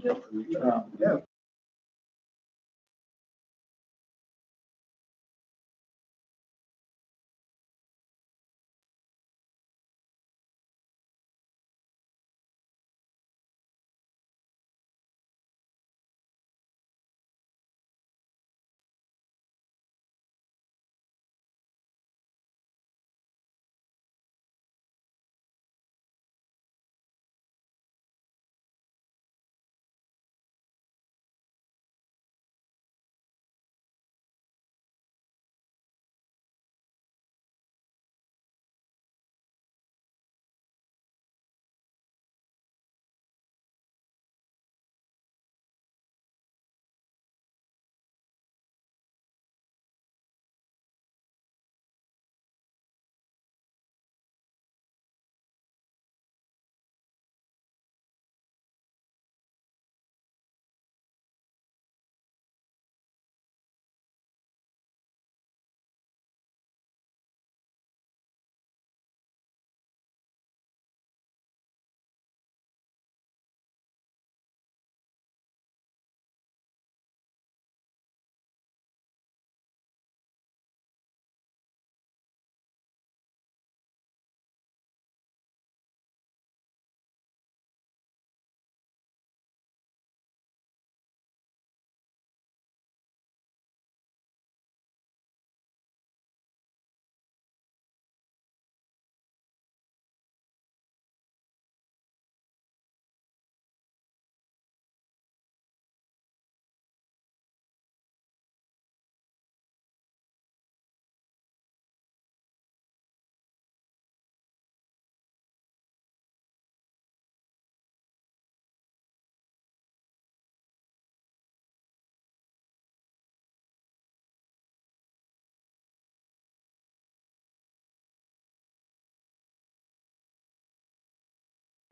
Yeah.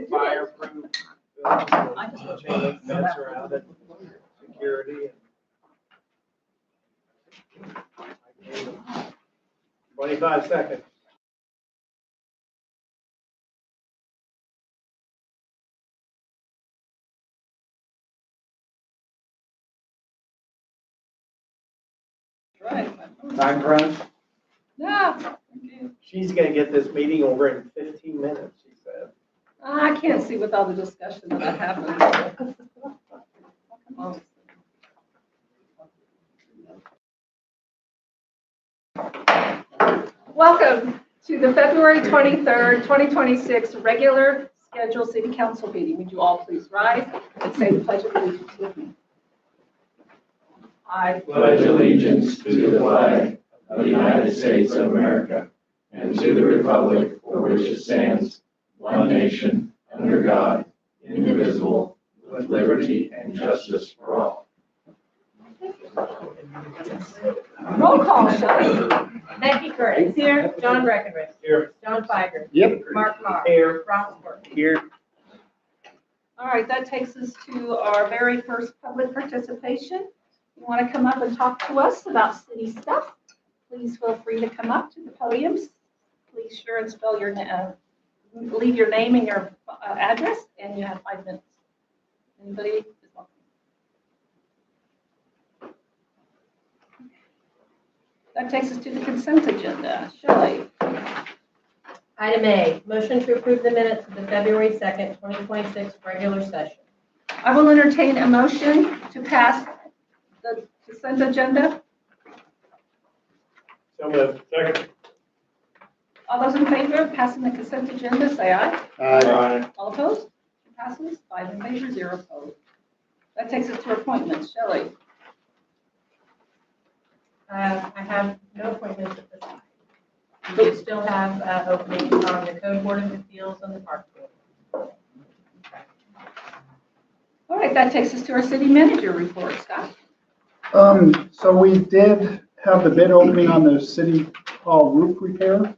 Fireproof, chain link fence around it, security. 25 seconds. Right. Time crunch. No, She's gonna get this meeting over in 15 minutes, she said. I can't see with all the discussion that happened. Welcome to the February 23rd, 2026 regular scheduled city council meeting. Would you all please rise and say the pledge of allegiance with me? I pledge allegiance to the flag of the United States of America and to the republic for which it stands, one nation, under God, indivisible, with liberty and justice for all. roll call, Shelley. Becky Curtis. Here. John Breckenridge. Here. John Feiger. Yep. Mark Carr. Here. Ross Work. Here. All right, that takes us to our very first public participation. You want to come up and talk to us about city stuff? Please feel free to come up to the podiums. Please sure and spell your, leave your name and your address, and you have 5 minutes. Anybody is welcome. That takes us to the consent agenda. Shelley. Item A, motion to approve the minutes of the February 2nd, 2026 regular session. I will entertain a motion to pass the consent agenda. So moved. Second. All those in favor of passing the consent agenda, say aye. Aye. All opposed? It passes 5 in favor, 0 opposed. That takes us to appointments. Shelley. I have no appointments at this time. We do still have openings on the Code Board of Appeals and the Park Board. All right, that takes us to our city manager report. Scott? So we did have the bid opening on the city hall roof repair.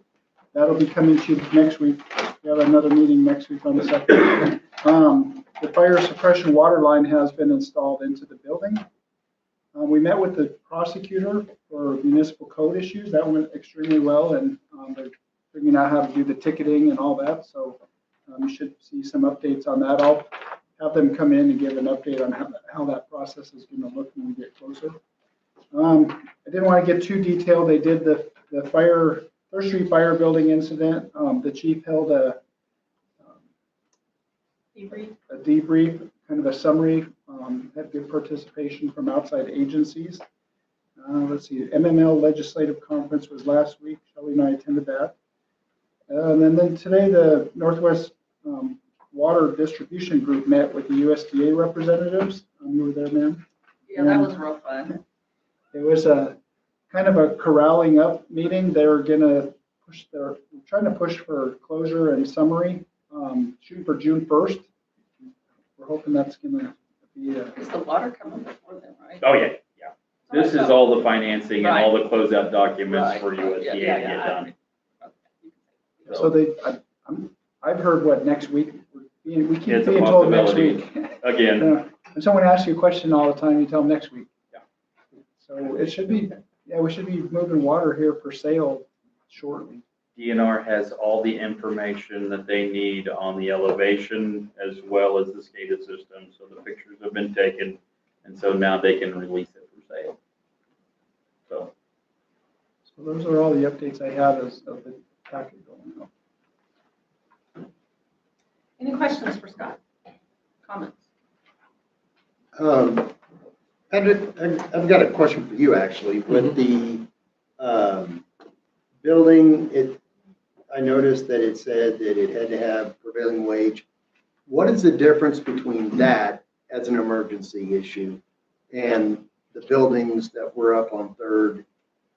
That'll be coming to you next week. We have another meeting next week on the 2nd. The fire suppression water line has been installed into the building. We met with the prosecutor for municipal code issues. That went extremely well, and they're figuring out how to do the ticketing and all that. So you should see some updates on that. I'll have them come in and give an update on how that process is going to look when we get closer. I didn't want to get too detailed. They did the First Street Fire Building incident. The chief held a debrief, kind of a summary, had good participation from outside agencies. Let's see, MML Legislative Conference was last week. Shelley and I attended that. And then today, the Northwest Water Distribution Group met with the USDA representatives. You were there, ma'am? Yeah, that was real fun. It was a kind of a corralling up meeting. They're trying to push for closure and summary, shooting for June 1st. We're hoping that's gonna be Is the water coming before then, right? Oh, yeah, yeah. This is all the financing and all the closeout documents for USDA to get done. so I've heard what next week, we keep It's a being told next possibility. week. Again, When someone asks you a question all the time, you tell them next week. Yeah. So it should be, we should be moving water here for sale shortly. DNR has all the information that they need on the elevation as well as the SCADA system. So the pictures have been taken, and so now they can release it for sale. So So those are all the updates I have as of the packet going on. Any questions for Scott? Comments? I've got a question for you, actually. With the building, I noticed that it said that it had to have prevailing wage. What is the difference between that as an emergency issue and the buildings that were up on Third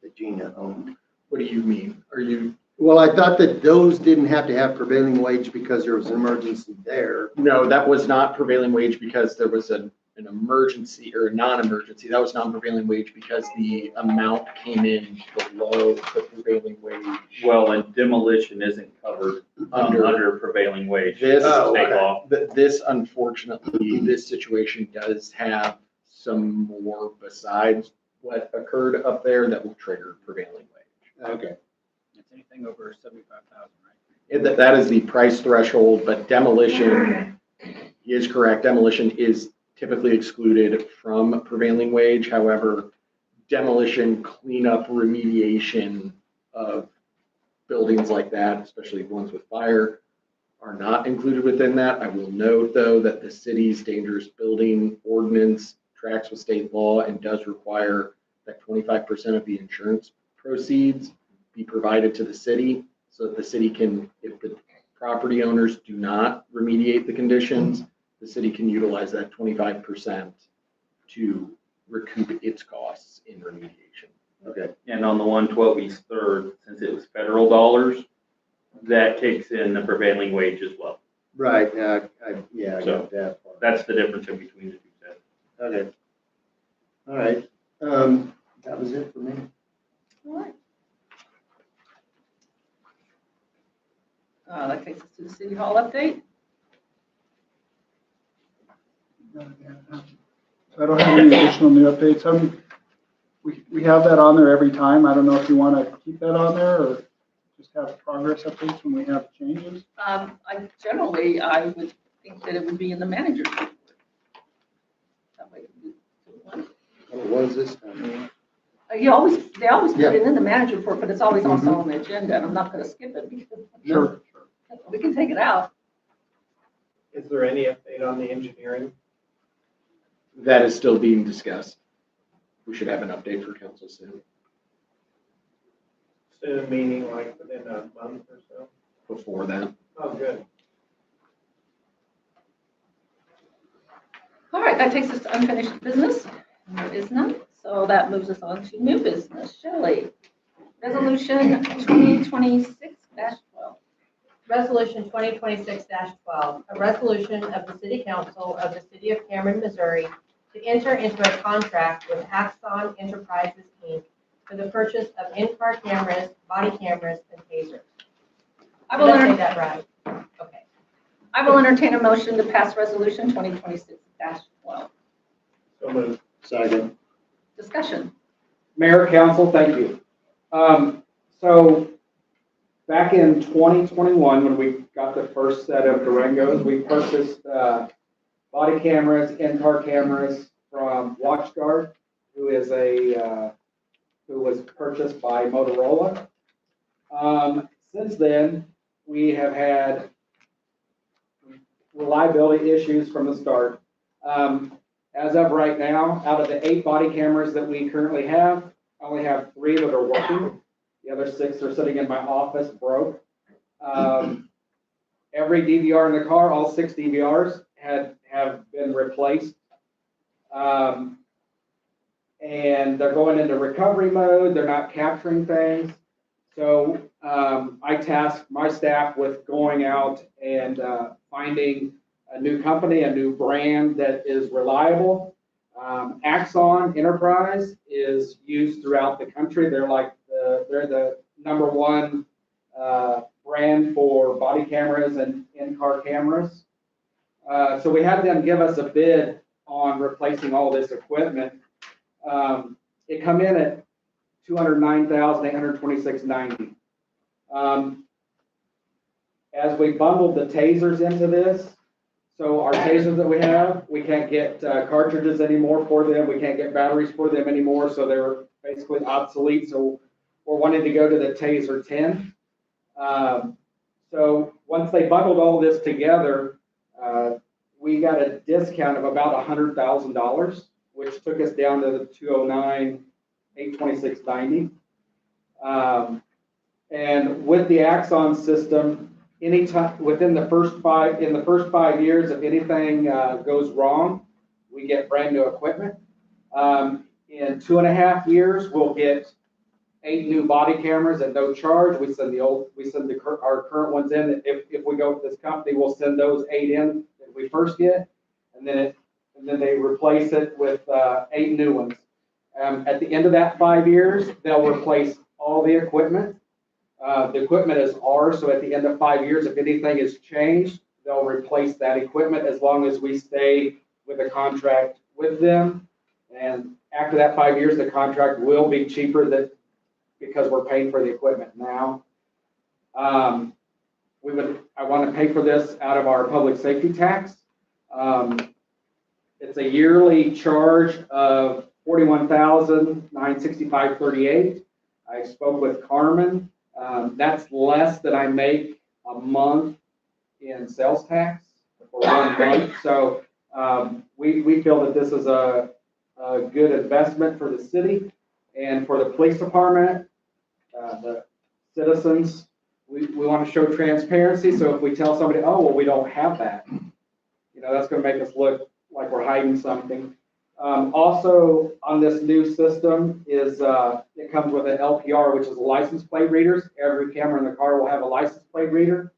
that Gina owned? What do you mean? Are you? Well, I thought that those didn't have to have prevailing wage because there was an emergency there. No, that was not prevailing wage because there was an emergency or a non-emergency. That was non-prevailing wage because the amount came in below the prevailing wage. well, and demolition isn't covered under prevailing wage. This, State law. this unfortunately, this situation does have some more besides what occurred up there that will trigger prevailing wage. Okay. It's anything over 75,000, right? That is the price threshold, but demolition is correct. Demolition is typically excluded from prevailing wage. However, demolition, cleanup, remediation of buildings like that, especially ones with fire, are not included within that. I will note, though, that the city's dangerous building ordinance tracks with state law and does require that 25% of the insurance proceeds be provided to the city so that the city can, if the property owners do not remediate the conditions, the city can utilize that 25% to recoup its costs in remediation. Okay. And on the 112 East Third, since it was federal dollars, that kicks in the prevailing wage as well. Right. I So, got that part. That's the difference in between the two sets. Okay. All right. That was it for me. All right. That takes us to the City Hall update. So I don't have any additional new updates. We have that on there every time. I don't know if you want to keep that on there or just have progress updates when we have changes. I would think that it would be in the manager's report. That way we do it. What is this time? They always put it in the manager report, but it's always also on the agenda, and I'm not gonna skip it because Sure. we can take it out. Is there any update on the engineering? That is still being discussed. We should have an update for council soon, Soon, meaning like within a month or so? before that. Oh, good. All right, that takes us to unfinished business. There is none, so that moves us on to new business. Shelley, Resolution 2026-12. Resolution 2026-12, a resolution of the City Council of the City of Cameron, Missouri, to enter into a contract with Axon Enterprises, Inc. for the purchase of in-car cameras, body cameras, and tasers. I Did will I say enter- that right? Okay. I will entertain a motion to pass Resolution 2026-12. So moved. Second. Discussion. Mayor, council, thank you. So back in 2021, when we got the first set of Durangos, we purchased body body cameras, in-car cameras from WatchGuard, who was purchased by Motorola. Since then, we have had reliability issues from the start. As of right now, out of the 8 body cameras that we currently have, I only have 3 that are working. The other 6 are sitting in my office broke. Every DVR in the car, all 6 DVRs have been replaced. And they're going into recovery mode. They're not capturing things. So I tasked my staff with going out and finding a new company, a new brand that is reliable. Axon Enterprise is used throughout the country. They're like they're the #1 brand for body cameras and in-car cameras. So we had them give us a bid on replacing all this equipment. It come in at $209,826.90. As we bundled the tasers into this, so our tasers that we have, we can't get cartridges anymore for them. We can't get batteries for them anymore. So they're basically obsolete. So we're wanting to go to the Taser 10. So once they bundled all this together, we got a discount of about $100,000, which took us down to the $209,826.90. And with the Axon system, anytime within the first 5 years, if anything goes wrong, we get brand new equipment. In 2.5 years, we'll get 8 new body cameras at no charge. We send our current ones in. If we go with this company, we'll send those 8 in that we first get, and then they replace it with 8 new ones. At the end of that 5 years, they'll replace all the equipment. The equipment is ours, so at the end of 5 years, if anything is changed, they'll replace that equipment as long as we stay with a contract with them. And after that 5 years, the contract will be cheaper because we're paying for the equipment now. I want to pay for this out of our public safety tax. It's a yearly charge of $41,965.38. I spoke with Carmen. That's less than I make a month in sales tax for 1 month. So we feel that this is a good investment for the city and for the police department, the citizens. We want to show transparency. So if we tell somebody, oh, well, we don't have that, that's going to make us look like we're hiding something. Also on this new system is it comes with an LPR, which is a license plate readers. Every camera in the car will have a license plate reader.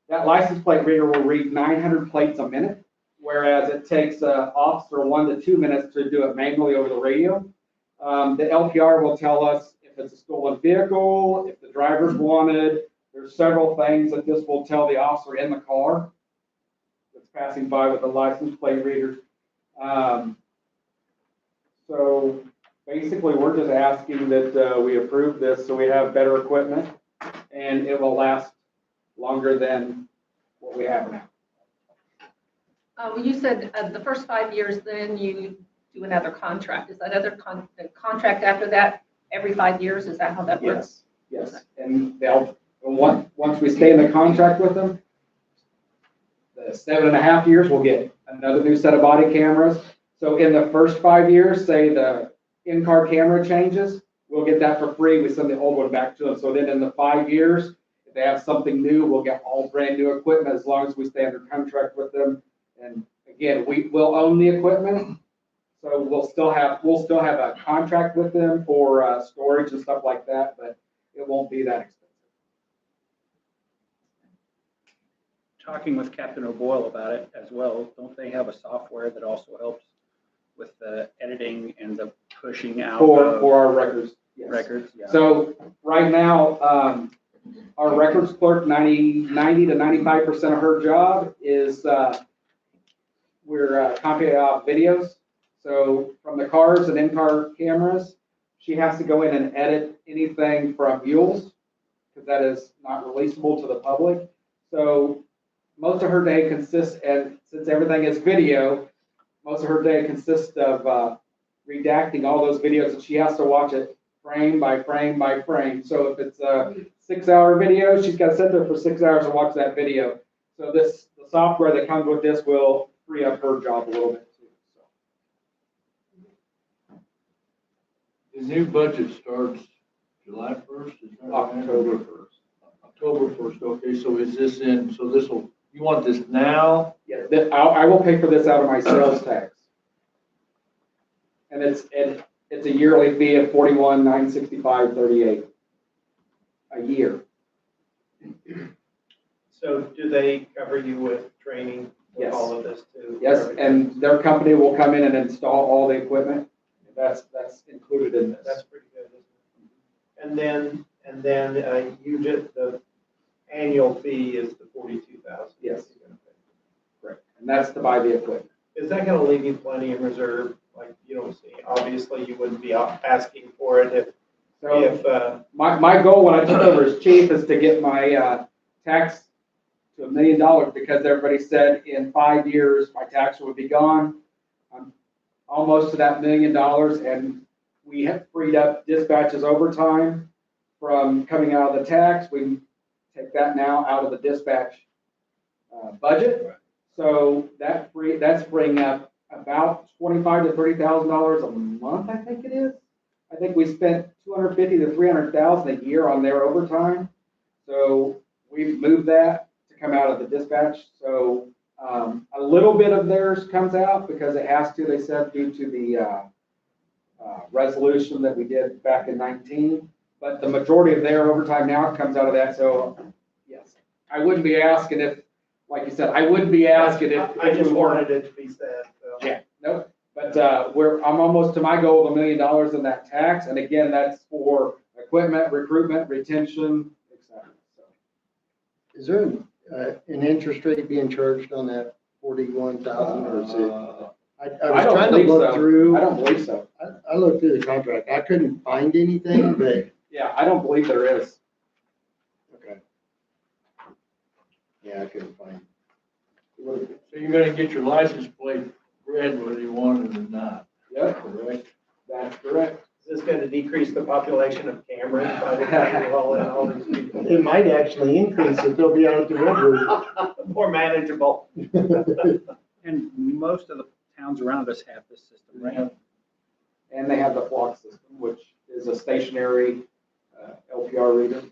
That license plate reader will read 900 plates a minute, whereas it takes an officer 1 to 2 minutes to do it manually over the radio. The LPR will tell us if it's a stolen vehicle, if the driver's wanted. There's several things that this will tell the officer in the car that's passing by with the license plate reader. So basically, we're just asking that we approve this so we have better equipment and it will last longer than what we have now. You said the first 5 years, then you do another contract. Is that other contract after that every 5 years? Is that how that works? Yes. And once we stay in the contract with them, the 7.5 years, we'll get another new set of body cameras. So in the first 5 years, say the in-car camera changes, we'll get that for free. We send the old one back to them. So then in the 5 years, if they have something new, we'll get all brand new equipment as long as we stay under contract with them. And again, we will own the equipment. So we'll still have a contract with them for storage and stuff like that, but it won't be that expensive. Talking with Captain O'Boyle about it as well, don't they have a software that also helps with the editing and the pushing out For our records? Yes. Records? Yeah. So right now, our records clerk, 90 to 95% of her job is we're copying out videos. So from the cars and in-car cameras, she has to go in and edit anything from mules because that is not releasable to the public. So most of her day consists, and since everything is video, most of her day consists of redacting all those videos, and she has to watch it frame by frame by frame. So if it's a 6-hour video, she's got to sit there for 6 hours and watch that video. So the software that comes with this will free up her job a little bit too. So. The new budget starts July 1st, is that right? October 1st. October 1st, okay, so is this so this will, you want this now? Yeah, I will pay for this out of my sales tax. And it's a yearly fee of $41,965.38 a year. So do they cover you with training with Yes. all of this too? Yes, and their company will come in and install all the equipment. That's included in this. That's pretty good, isn't it? And then you just, the annual fee is the 42,000. Yes. Correct. And that's to buy the equipment. Is that gonna leave you plenty in reserve? Like, you don't see, obviously you wouldn't be asking for it if My goal when I took over as chief is to get my tax to $1 million, because everybody said in 5 years my tax would be gone. I'm almost to that $1 million, and we have freed up dispatches overtime from coming out of the tax. We take that now out of the dispatch budget. So that's freeing up about $25,000 to $30,000 a month, I think it is. I think we spent $250,000 to $300,000 a year on their overtime. So we've moved that to come out of the dispatch. So a little bit of theirs comes out because it has to, they said, due to the resolution that we did back in 19. But the majority of their overtime now comes out of that. So yes, I wouldn't be asking if, like you said, I wouldn't be asking if. I just wanted it to be said. So. Yeah, nope. But I'm almost to my goal of $1 million in that tax. And again, that's for equipment, recruitment, retention, et cetera. So. Is there an interest rate being charged on that 41,000 or is it? I was don't trying to believe look so. through. I don't believe so. I looked through the contract. I couldn't find anything, but. Yeah, I don't believe there is. Okay. Yeah, I couldn't find. So you're gonna get your license plate read whether you want it or not. Yep, correct. That's correct. Is this going to decrease the population of Cameron by the time you haul in all these people? It might actually increase if they'll be out at the river. More manageable. And most of the towns around us have this system, right? And they have the flock system, which is a stationary LPR reader.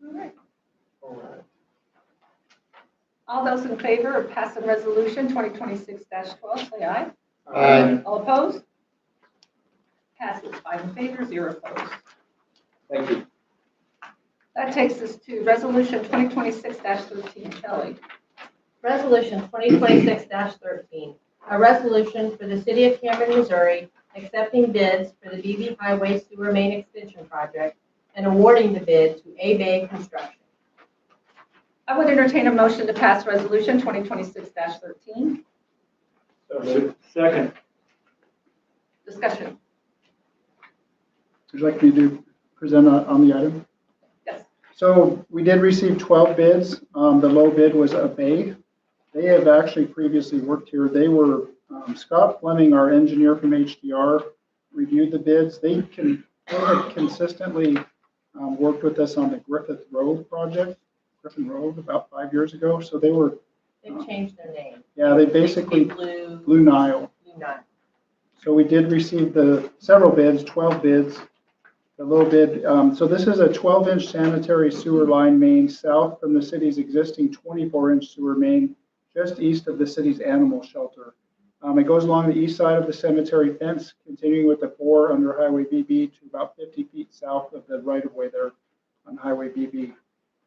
All right. All right. All those in favor of passing resolution 2026-12, say aye. Aye. All opposed? Passes 5 in favor, 0 opposed. Thank you. That takes us to resolution 2026-13. Kelly. Resolution 2026-13, a resolution for the city of Cameron, Missouri, accepting bids for the BB Highway Sewer Main Extension Project and awarding the bid to A-Bay Construction. I would entertain a motion to pass resolution 2026-13. So moved. Second. Discussion. Would you like me to present on the item? Yes. So we did receive 12 bids. The low bid was ABAY. They have actually previously worked here. They were, Scott Fleming, our engineer from HDR, reviewed the bids. They had consistently worked with us on the Griffin Road about 5 years ago. So they were, They've changed their name. yeah, they basically, Blue Nile. Nile. So we did receive several bids, 12 bids. The low bid, so this is a 12-inch sanitary sewer line main south from the city's existing 24-inch sewer main, just east of the city's animal shelter. It goes along the east side of the cemetery fence, continuing with the 4 under Highway BB to about 50 feet south of the right-of-way there on Highway BB.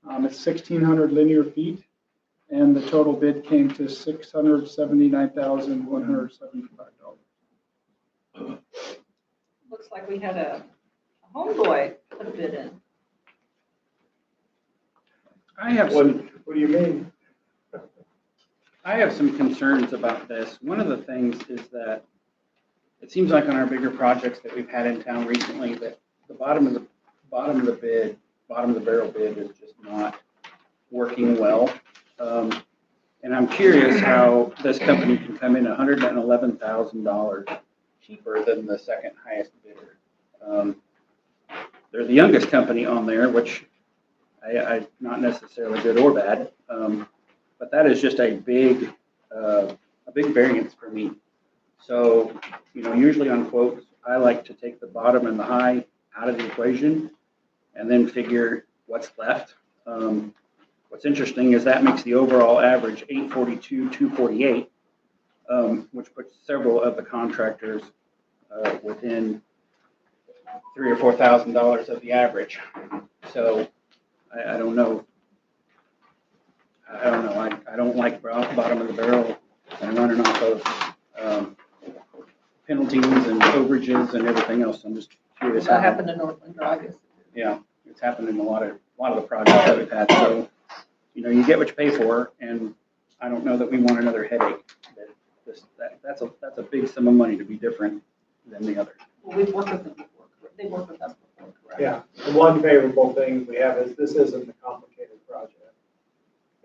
It's 1,600 linear feet, and the total bid came to $679,175. Looks like we had a homeboy put a bid in. I have What some, do you mean? I have some concerns about this. One of the things is that it seems like on our bigger projects that we've had in town recently, that the bottom of the bid bottom of the barrel bid is just not working well. And I'm curious how this company can come in $111,000 cheaper than the second highest bidder. They're the youngest company on there, which I not necessarily good or bad, but that is just a big variance for me. So, usually on quotes, I like to take the bottom and the high out of the equation and then figure what's left. What's interesting is that makes the overall average 842, 248, which puts several of the contractors within $3,000 or $4,000 of the average. So I don't know. I don't like bottom of the barrel and running off of penalties and overages and everything else. I'm just curious. That happened in Northland Drive. Yeah, it's happened in a lot of the projects that we've had. So, you get what you pay for, and I don't know that we want another headache. That's a big sum of money to be different than the others. Well, we've worked with them before. They worked with us before, correct? Yeah, the one favorable thing we have is this isn't a complicated project.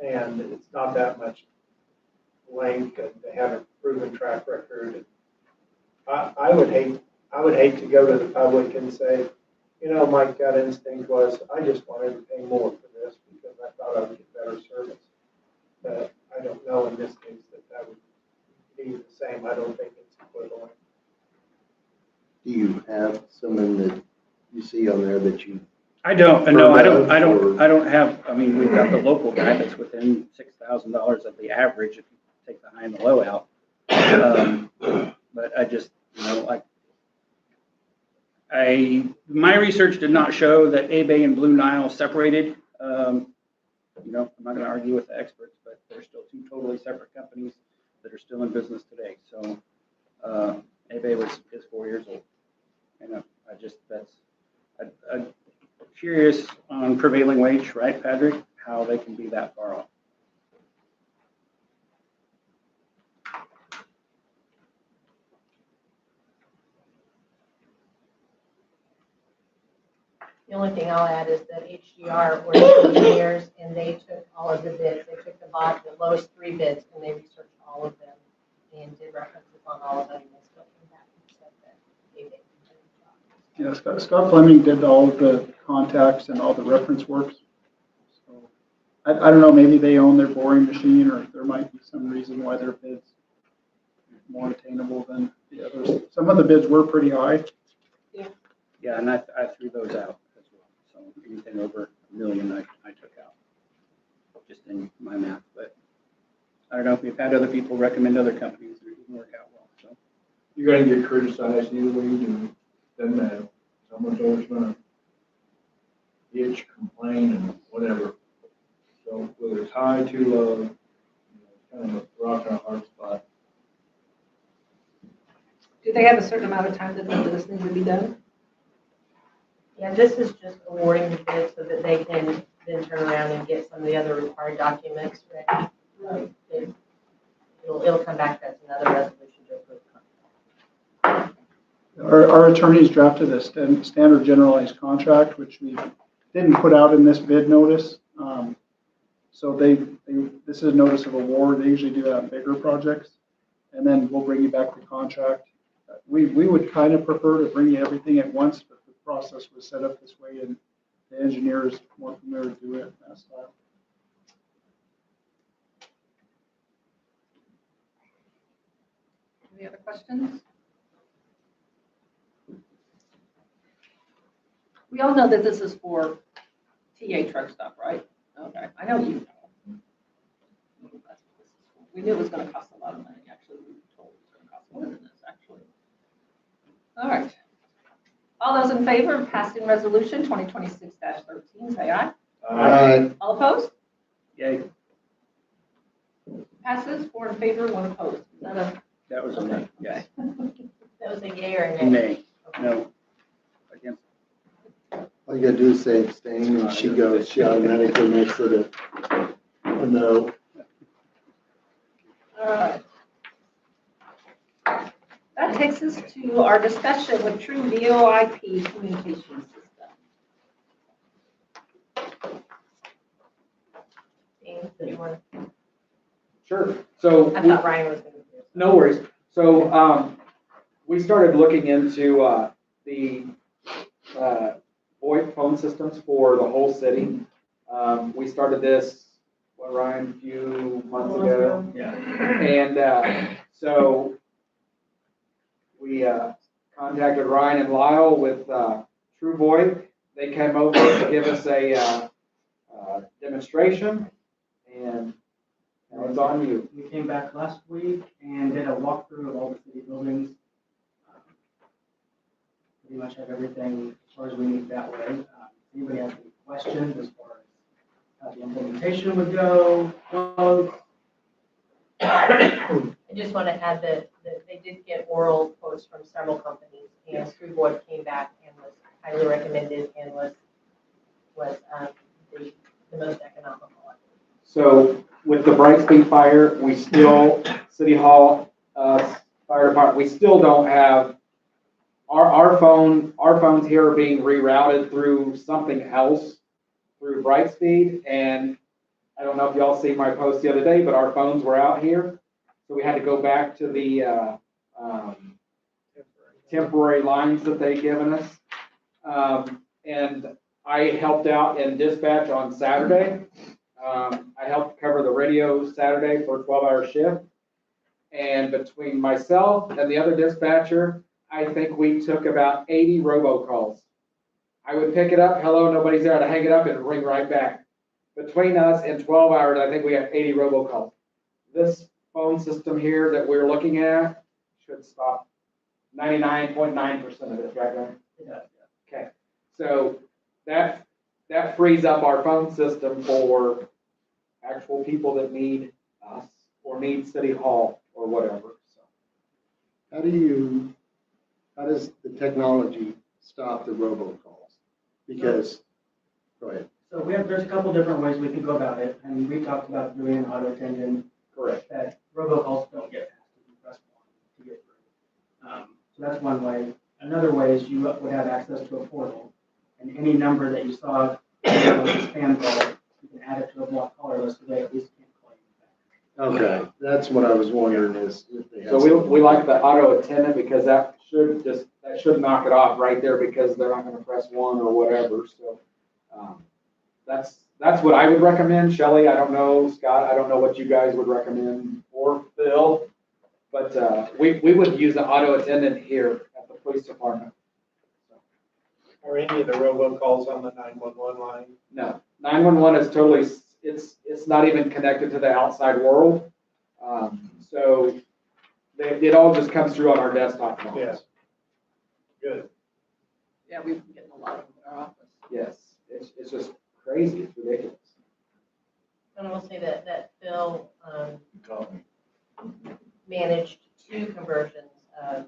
And it's not that much length, and they have a proven track record. I would hate to go to the public and say, my gut instinct was, I just wanted to pay more for this because I thought I would get better service. But I don't know in this case that would be the same. I don't think it's equivalent. Do you have someone that you see on there that you? I don't have, we've got the local guy that's within $6,000 of the average if you take the high and the low out. But I just, my research did not show that A-Bay and Blue Nile separated. I'm not going to argue with the experts, but they're still two totally separate companies that are still in business today. So A-Bay is 4 years old. I'm curious on prevailing wage, right, Patrick? How they can be that far off. The only thing I'll add is that HDR were the engineers, and they took all of the bids. They took the lowest 3 bids, and they researched all of them and did references on all of them, and they still came back and said that they did a good job. Yeah, Scott Fleming did all of the contacts and all the reference works. So I don't know, maybe they own their boring machine, or there might be some reason why their bid's more attainable than the others. Some of the bids were pretty high. Yeah, and I threw those out as well. So anything over $1 million I took out, just in my math. But I don't know if we've had other people recommend other companies that didn't work out well. So You're gonna get criticized either way, and doesn't matter. Someone's always gonna bitch, complain, and whatever. So whether it's high, too low, it's kind of a rock and a hard spot. Do they have a certain amount of time that this needs to be done? Yeah, this is just awarding the bid so that they can then turn around and get some of the other required documents ready. It'll come back as another resolution to approve. Our attorneys drafted a standard generalized contract, which we didn't put out in this bid notice. So this is a notice of award. They usually do that on bigger projects. And then we'll bring you back the contract. We would kind of prefer to bring you everything at once, but the process was set up this way, and the engineer is more familiar to do it in that style. Any other questions? We all know that this is for TA truck stuff, right? Okay, I know you know. We knew it was going to cost a lot of money, actually. We were told it was going to cost more than this, actually. All right. All those in favor of passing resolution 2026-13, say aye. Aye. All opposed? yay, Passes, 4 in favor, 1 opposed. Is that a? that was a nay. Yes. That was a yay or a nay? Nay. No. Against. All you gotta do is say abstain, and she automatically makes it a no. All right. That takes us to our discussion with True VoIP communication system. want, Sure. So I we- thought Ryan was going to do it. no worries. So we started looking into the VoIP phone systems for the whole city. We started this, what, Ryan, a few months ago. Yeah. And so we contacted Ryan and Lyle with True VoIP. They came over to give us a demonstration, and now it's on you. We came back last week and did a walkthrough of all the city buildings. Pretty much have everything as far as we need that way. Anybody have any questions as far as how the implementation would go? I just want to add that they did get oral quotes from several companies, and True VoIP came back and was highly recommended and was the most economical. So with the Brightspeed Fire, we still, City Hall, Fire Department, we still don't have, our phones here are being rerouted through something else, through Brightspeed. And I don't know if y'all see my post the other day, but our phones were out here. So we had to go back to the temporary lines that they'd given us. And I helped out in dispatch on Saturday. I helped cover the radio Saturday for a 12-hour shift. And between myself and the other dispatcher, I think we took about 80 robocalls. I would pick it up, hello, nobody's there, I'd hang it up and ring right back. Between us in 12 hours, I think we had 80 robocalls. This phone system here that we're looking at should stop 99.9% of it, right, Ryan? Yeah. Okay, so that frees up our phone system for actual people that need us or need City Hall or whatever. So How does the technology stop the robocalls? Because, go ahead. So there's a couple different ways we could go about it, and we talked about doing an auto attendant correct. that robocalls don't get past if you press one to get through. So that's one way. Another way is you would have access to a portal, and any number that you saw was a spam call, you can add it to a block caller list so they at least can't call you back. Okay, that's what I was wondering is if they have. So we like the auto attendant because that should knock it off right there because they're not going to press one or whatever. So that's what I would recommend. Shelley, I don't know. Scott, I don't know what you guys would recommend, or Phil, but we would use the auto attendant here at the police department. Are any of the robocalls on the 911 line? No, 911 is totally, it's not even connected to the outside world. So it all just comes through on our desktop phones. Yes. Good. Yeah, we've been getting a lot of them in our office. Yes, it's just crazy, it's ridiculous. And I will say that Phil managed 2 conversions of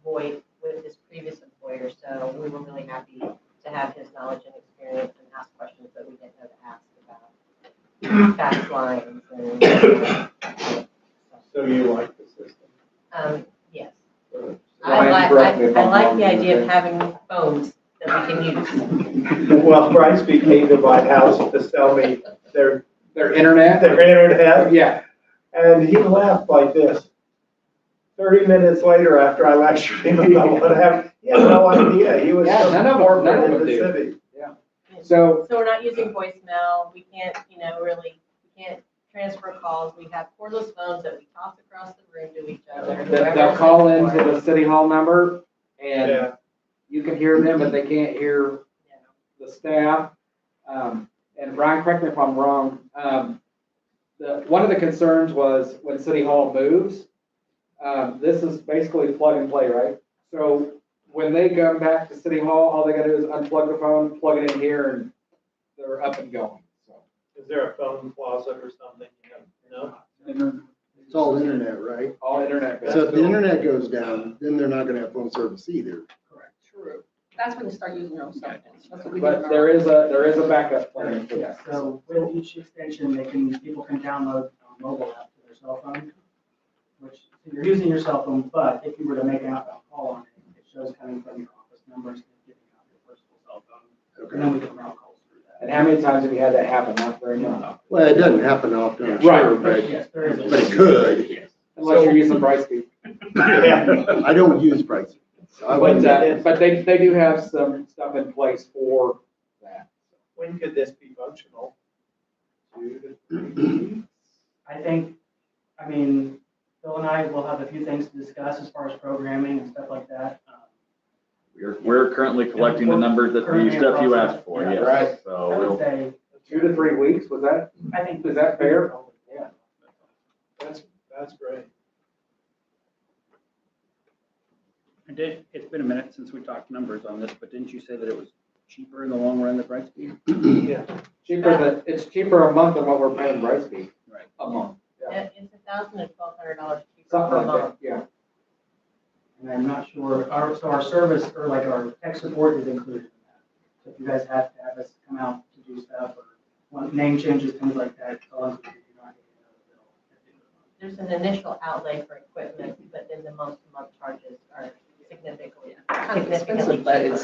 VoIP with his previous employer, so we were really happy to have his knowledge and experience and ask questions that we didn't know to ask about fax lines and. So you like the system? Yes. Ryan, correct me if I'm I like wrong. the idea of having phones that we can use. Well, Brightspeed came to my house to sell me their Internet? internet, Yeah. and he laughed like this. 30 minutes later, after I lectured him about what happened, he had no idea. He was Yeah, so none of corporate them in the do. city. So, So we're not using voicemail, we can't, we can't transfer calls, we have cordless phones that we toss across the room to each other. they'll call into the City Hall number and Yeah. you can hear them, but they can't hear the staff. And Brian, correct me if I'm wrong, one of the concerns was when City Hall moves, this is basically plug and play, right? So when they come back to City Hall, all they gotta do is unplug the phone, plug it in here, and they're up and going. So Is there a phone closet or something? No? It's all internet, right? all internet. So if the internet goes down, then they're not gonna have phone service either. Correct. True. That's when you start using your own cell phones. That's what we do. But there is a backup plan for Yeah, that. so with each extension, people can download a mobile app to their cell phone, which you're using your cell phone, but if you were to make an outbound call on it, it shows coming from your office numbers and giving out your personal cell phone. And then we can route calls through that. And how many times have you had that happen? Not very many. Well, it doesn't happen often, I'm Right. sure, but Yes, there is. but it could. Unless you're using Brightspeed. I don't use Brightspeed. So I wouldn't. But they do have some stuff in place for that. When could this be functional? 2 to 3 weeks? I think, I mean, Bill and I will have a few things to discuss as far as programming and stuff like that. We're currently collecting the numbers that the Currently in stuff you process. asked for, Yeah. yes. Right. So I would we'll, say, 2 to 3 weeks, was that, I think. is that fair? Yeah. That's great. It's been a minute since we talked numbers on this, but didn't you say that it was cheaper in the long run than Brightspeed? Yeah. It's cheaper a month than what we're paying Brightspeed. Right. A month. Yeah. It's $1,000 to $1,200 cheaper Something per like month. that, yeah. And I'm not sure, so our service, or like our tech support is included in that. So if you guys have to have us come out to do stuff, or want name changes, things like that, it's all included. You're not getting another bill at the end of the month. There's an initial outlay for equipment, but then the month-to-month charges are significantly cheaper.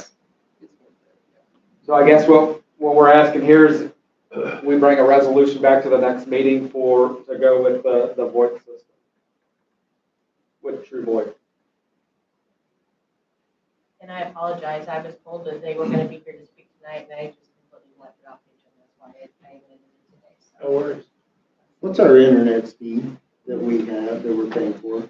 So I guess what we're asking here is we bring a resolution back to the next meeting to go with the VoIP system. With True VoIP. And I apologize, I was told that they were gonna be here to speak tonight, and I just completely left it off the agenda, that's why I even did it today. No worries. What's our internet speed that we have, that we're paying for?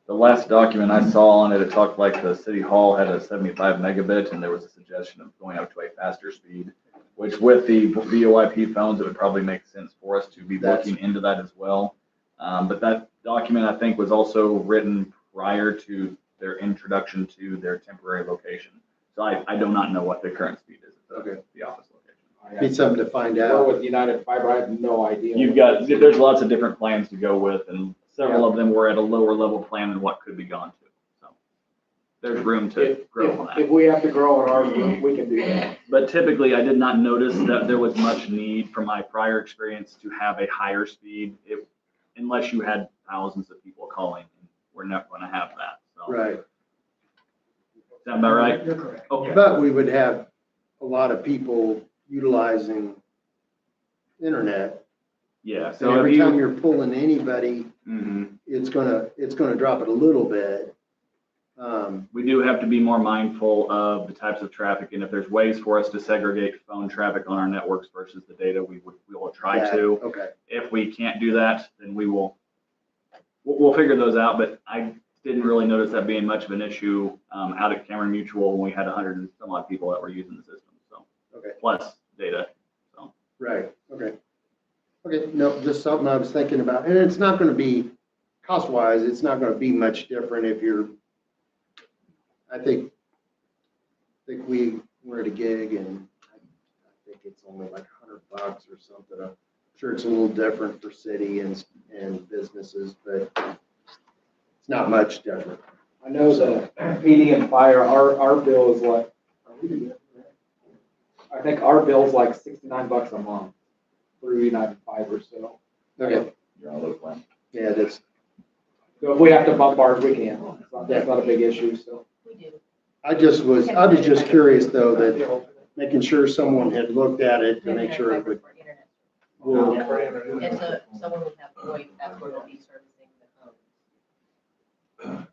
the last document I saw on it, it talked like the city hall had a 75 megabit and there was a suggestion of going up to a faster speed, which with the VoIP phones, it would probably make sense for us to be looking into that as well. But that document, I think, was also written prior to their introduction to their temporary location. So I do not know what the current speed is at the office location. Be something to find Or out. with United Fiber, I have no idea. There's lots of different plans to go with, and several of them were at a lower level plan than what could be gone to. So there's room to grow on If that. we have to grow in ours, we can do that. But typically, I did not notice that there was much need from my prior experience to have a higher speed, unless you had thousands of people calling. We're not going to have that. So. Right. Is that about right? You're correct. Okay. But we would have a lot of people utilizing internet. Yeah. So So every if time you, you're pulling anybody, Mhm. it's gonna drop it a little bit. We do have to be more mindful of the types of traffic, and if there's ways for us to segregate phone traffic on our networks versus the data, we will try that- to. Okay, If we can't do that, then we'll figure those out, but I didn't really notice that being much of an issue out at Cameron Mutual when we had 100 and some odd people that were using the system, so, okay, plus data, so. right, okay. Okay, no, just something I was thinking about, and it's not gonna be, cost-wise, it's not gonna be much different if you're, I think we were at a gig and I think it's only like $100 or something. I'm sure it's a little different for city and businesses, but it's not much different. I know the PD and fire, our bill is like, I think our bill's like $69 a month through United Fiber, so. Okay, You're on a little plan. yeah, that's, So if we have to bump ours, we can. That's not a big issue, so. We do. I was just curious though, that making sure someone had looked at it to make sure it would. For internet. Well, And so when we have VoIP, that's where we'll be servicing the phone.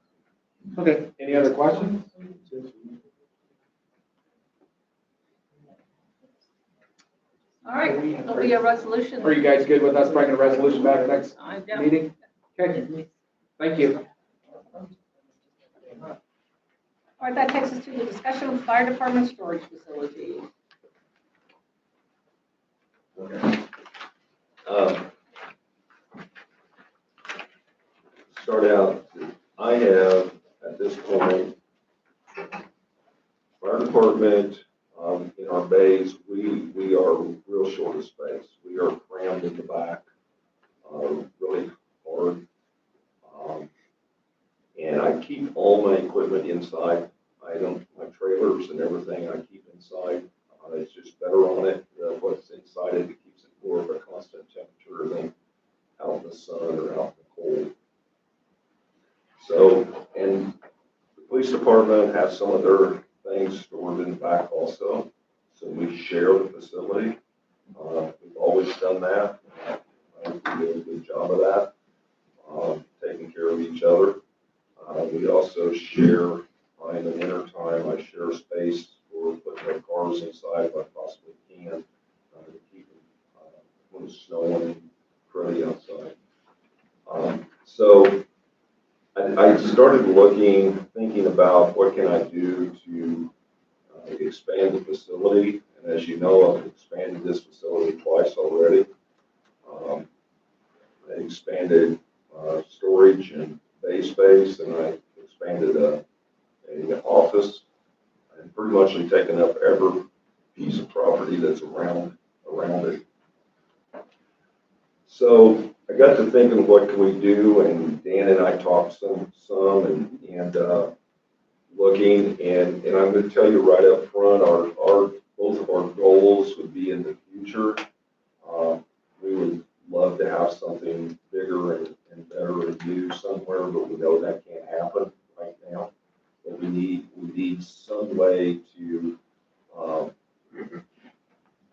Okay, Any other questions? All right, there'll be a resolution. Are you guys good with us bringing a resolution back next I don't- meeting? Okay, thank you. All right, that takes us to the discussion of fire department storage facility. Okay. Start out, I have, at this point, fire department, in our bays, we are real short of space. We are crammed in the back, really hard. And I keep all my equipment inside. My trailers and everything I keep inside. It's just better on it. What's inside it keeps it more of a constant temperature than out in the sun or out in the cold. So, and the police department has some of their things stored in the back also. So and we share the facility. We've always done that. I think we do a good job of that, taking care of each other. We also share, in the winter time, I share space for putting our cars inside if I possibly can, to keep them when it's snowing and cruddy outside. So I started thinking about what can I do to expand the facility. And as you know, I've expanded this facility twice already. I expanded storage and bay space, and I expanded an office, and pretty much I'm taking up every piece of property that's around it. So I got to thinking, what can we do? And Dan and I talked some and looking, and I'm going to tell you right up front, both of our goals would be in the future. We would love to have something bigger and better and new somewhere, but we know that can't happen right now. But we need some way to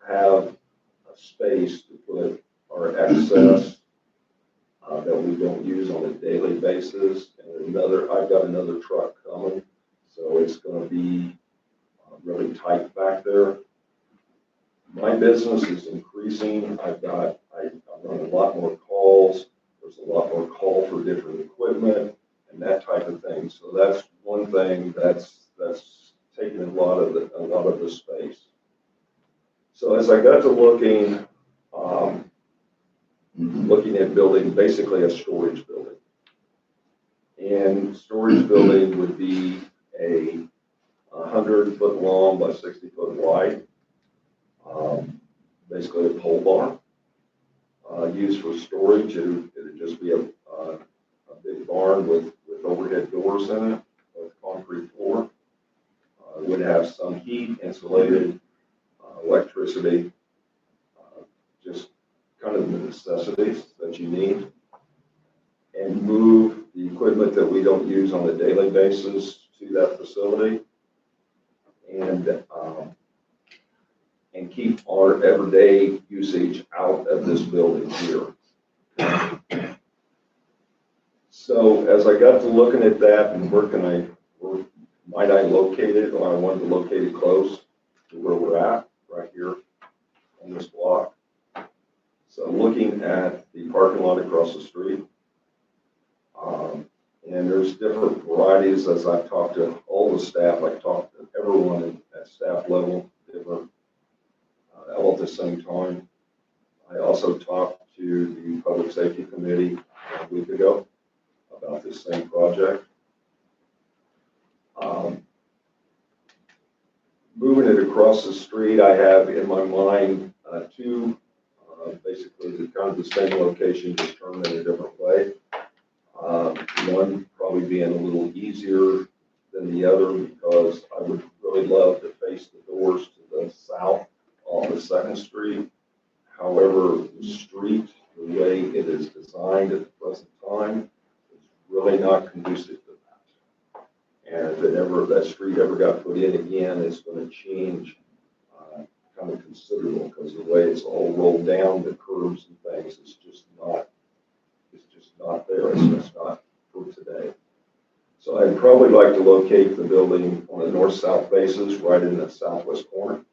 have a space to put our excess that we don't use on a daily basis. And I've got another truck coming, so it's going to be really tight back there. My business is increasing. I'm running a lot more calls. There's a lot more call for different equipment and that type of thing. So that's one thing that's taking a lot of the space. So as I got to looking at building basically a storage building. And storage building would be a 100-foot long by 60-foot wide, basically a pole barn. Used for storage, it would just be a big barn with overhead doors in it, with concrete floor. It would have some heat, insulated, electricity, just kind of the necessities that you need, and move the equipment that we don't use on a daily basis to that facility, and keep our everyday usage out of this building here. So as I got to looking at that and where might I locate it? Well, I wanted to locate it close to where we're at, right here on this block. So looking at the parking lot across the street, and there's different varieties. As I've talked to all the staff, I've talked to everyone at staff level, different, all at the same time. I also talked to the Public Safety Committee a week ago about this same project. Moving it across the street, I have in my mind two, basically kind of the same location, just turned in a different way. One probably being a little easier than the other because I would really love to face the doors to the south on the 2nd Street. However, the street, the way it is designed at the present time, is really not conducive to that. And if that street ever got put in again, it's going to change kind of considerable because the way it's all rolled down, the curves and things, it's just not there. It's just not for today. So I'd probably like to locate the building on the north-south basis, right in the southwest corner.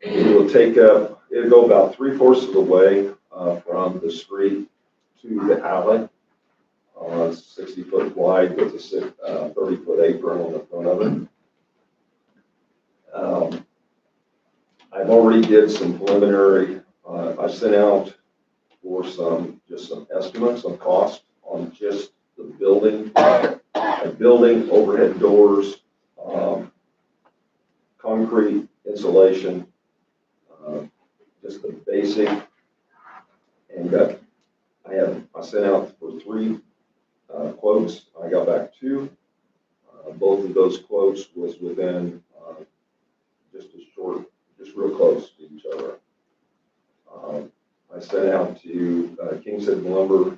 It'll go about 3/4 of the way from the street to the alley. 60-foot wide with a 30-foot apron on the front of it. I've already did some preliminary, I sent out for just some estimates on cost on just the building, overhead doors, concrete insulation, just the basic. And I sent out for 3 quotes. I got back 2. Both of those quotes was within just real close to each other. I sent out to Kingston Lumber,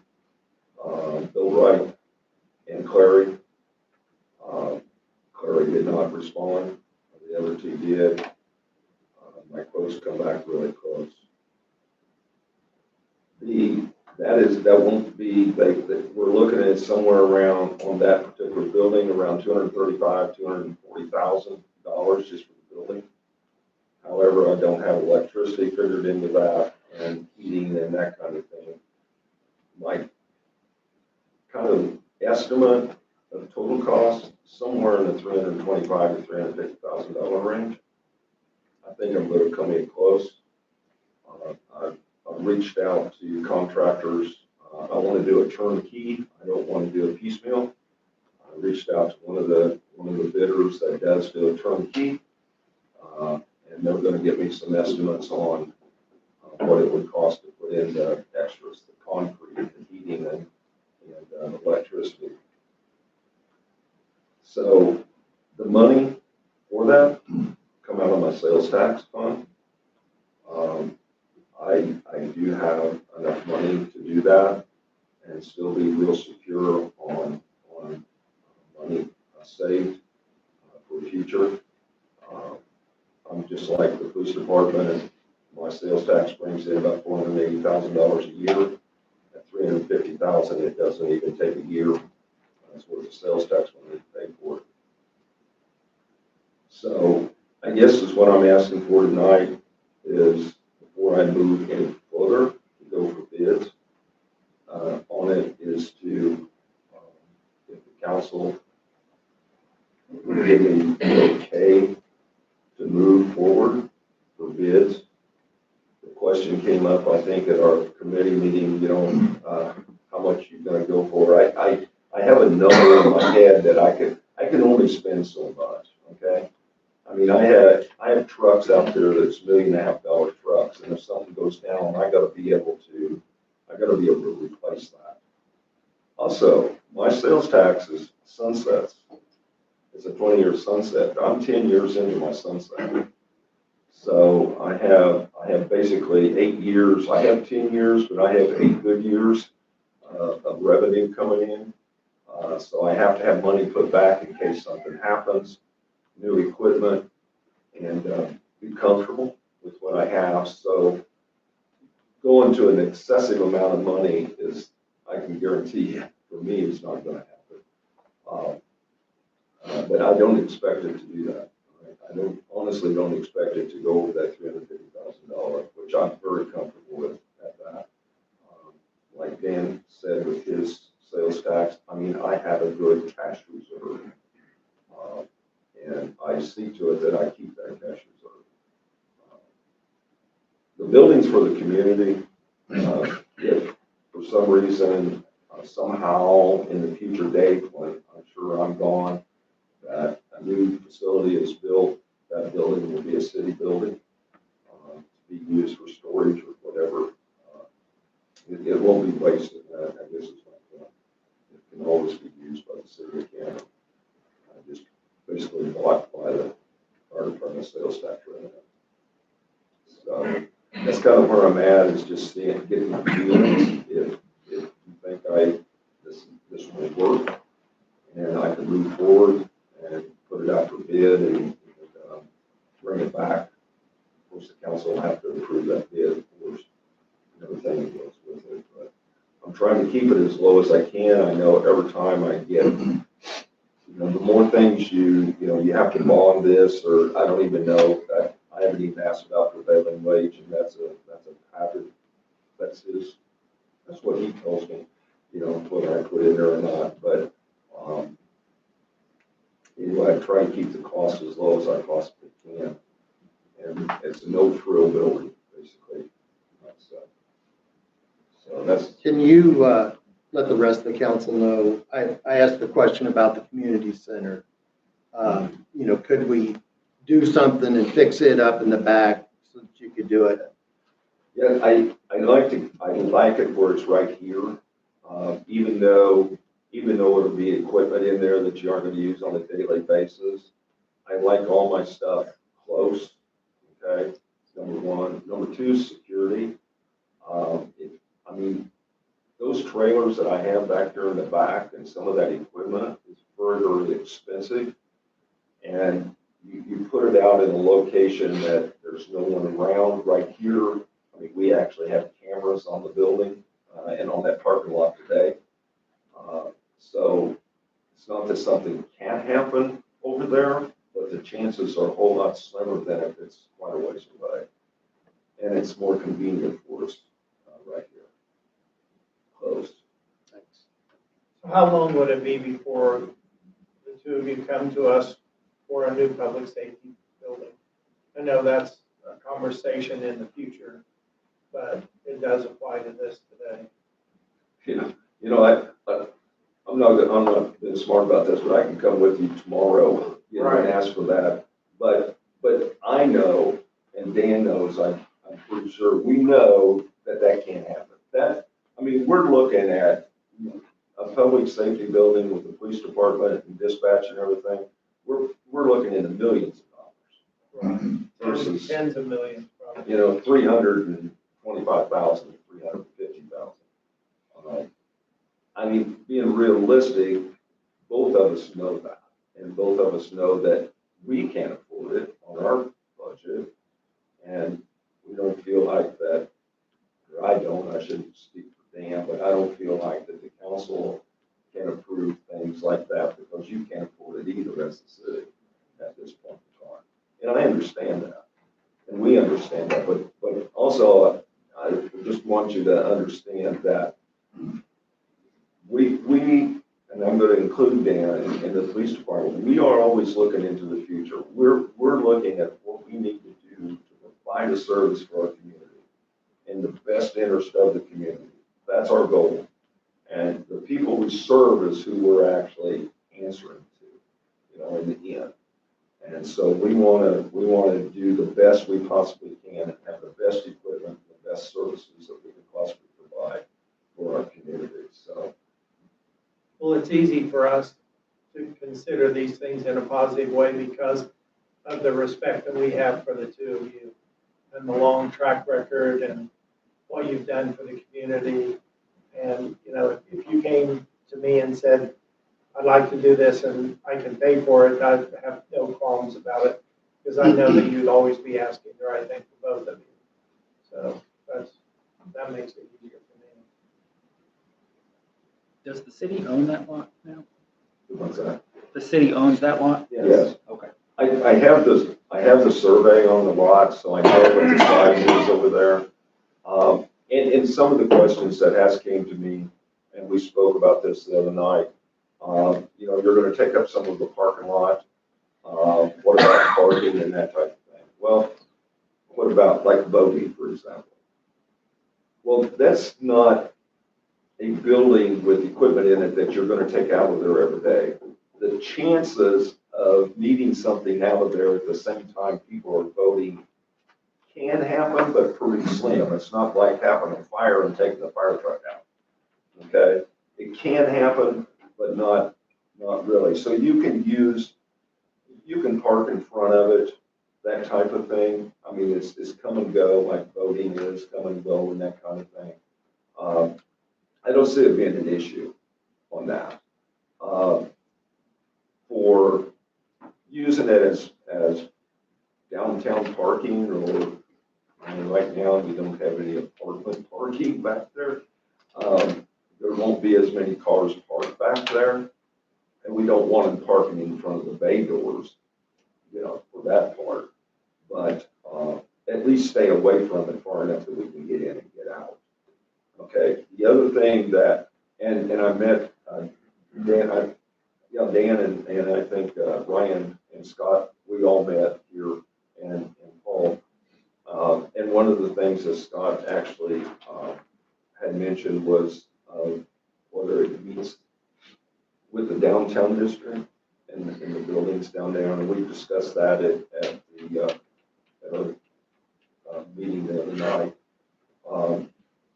Bill Wright, and Clary. Clary did not respond. The the other two did. My quotes come back really close. That won't be, we're looking at somewhere around, on that particular building, around $235,000, $240,000 just for the building. However, I don't have electricity figured into that and heating and that kind of thing. My kind of estimate of total cost, somewhere in the $325,000 to $350,000 range. I think I'm going to come in close. I've reached out to contractors. I want to do a turnkey. I don't want to do a piecemeal. I reached out to one of the bidders that does do a turnkey, and they're going to give me some estimates on what it would cost to put in the extras, the concrete, the heating, and electricity. So the money for that come out of my sales tax fund. I do have enough money to do that and still be real secure on money saved for the future. I'm just like the police department, and my sales tax brings in about $480,000 a year. At $350,000, it doesn't even take a year. That's what the sales tax money paid for it. So I guess is what I'm asking for tonight is, before I move any further to go for bids on it, is to, if the council would give me okay to move forward for bids. The question came up, I think, at our committee meeting, how much you're going to go for. I have a number in my head that I can only spend so much, okay? I mean, I have trucks out there that's $1.5 million trucks, and if something goes down, I gotta be able to replace that. Also, my sales tax is sunsets. It's a 20-year sunset. I'm 10 years into my sunset. So I have basically 8 years. I have 10 years, but I have 8 good years of revenue coming in. So I have to have money put back in case something happens. New equipment, and be comfortable with what I have. So going to an excessive amount of money is, I can guarantee you, for me, it's not going to happen. But I don't expect it to do that. Right? I honestly don't expect it to go over that $350,000, which I'm very comfortable with at that. Like Dan said with his sales tax, I mean, I have a good cash reserve. And I see to it that I keep that cash reserve. The buildings for the community, if for some reason, somehow in the future date, when I'm sure I'm gone, that a new facility is built, that building will be a city building, to be used for storage or whatever. It won't be wasted, I guess is my point. It can always be used by the city of Cameron. Just basically blocked by the fire department sales tax revenue. So that's kind of where I'm at, is just getting the feelings if you think this will work and I can move forward and put it out for bid and bring it back. Of course, the council will have to approve that bid, of course, and everything that goes with it. But I'm trying to keep it as low as I can. I know every time I get the more things you have to bond this, or I don't even know. I haven't even asked about prevailing wage, and that's a hazard. That's what he tells me, whether I put in there or not. But anyway, I try to keep the cost as low as I possibly can, and it's a no-frill building, basically. So that's. Can you let the rest of the council know? I asked the question about the community center. Could we do something and fix it up in the back so that you could do it? Yeah, I like it where it's right here. Even though it'll be equipment in there that you aren't going to use on a daily basis, I like all my stuff close. Okay, number one. Number two, security. Those trailers that I have back there in the back and some of that equipment is very, very expensive. And you put it it out in a location that there's no one around right here. I mean, we actually have cameras on the building and on that parking lot today. So it's not that something can't happen over there, but the chances are a whole lot slimmer than if it's quite a ways away. And it's more convenient for us right here. Closed. So how long would it be before the two of you come to us for a new public safety building? I know that's a conversation in the future, but it does apply to this today. Yeah, you know, I'm not being smart about this, but I can come with you tomorrow, you know, and ask for that. But I know, and Dan knows, I'm pretty sure, we know that can't happen. I mean, we're looking at a public safety building with the police department and dispatch and everything. We're looking into millions of dollars. Right. Versus, Tens of millions, probably. you know, 325,000, 350,000. I mean, being realistic, both of us know that. And both of us know that we can't afford it on our budget. And we don't feel like that, or I don't, I shouldn't speak for Dan, but I don't feel like that the council can approve things like that because you can't afford it either as the city at this point in time. And I understand that. And we understand that. But also, I just want you to understand that we and I'm going to include Dan and the police department, we are always looking into the future. We're looking at what we need to do to provide a service for our community in the best interest of the community. That's our goal. And the people we serve is who we're actually answering to, you know, in the end. And so we want to do the best we possibly can and have the best equipment, the best services that we can possibly provide for our community. So. Well, it's easy for us to consider these things in a positive way because of the respect that we have for the two of you and the long track record and what you've done for the community. And, you know, if you came to me and said, I'd like to do this and I can pay for it, I'd have no qualms about it because I know that you'd always be asking the right thing for both of you. So that makes it easier for me. Does the city own that lot now? What's that? The city owns that lot? Yes. Okay. I have the survey on the lot, so I know what the size is over there. And some of the questions that has came to me, and we spoke about this the other night, you know, you're going to take up some of the parking lot. What about parking and that type of thing? Well, what about like voting, for example? Well, that's not a building with equipment in it that you're going to take out of there every day. The chances of needing something out of there at the same time people are voting can happen, but pretty slim. It's not like having a fire and taking the fire truck out. Okay, it can happen, but not really. So you can park in front of it, that type of thing. I mean, it's come and go, like voting is come and go and that kind of thing. I don't see it being an issue on that. For using it as downtown parking, or I mean, right now we don't have any apartment parking back there. There won't be as many cars parked back there, and we don't want them parking in front of the bay doors, you know, for that part. But at least stay away from it far enough that we can get in and get out. Okay. The other thing that, and I met Dan, Dan and I think Ryan and Scott, we all met here, and Paul. And one of the things that Scott actually had mentioned was whether it meets with the downtown district and the buildings down there, and we discussed that at our meeting the other night.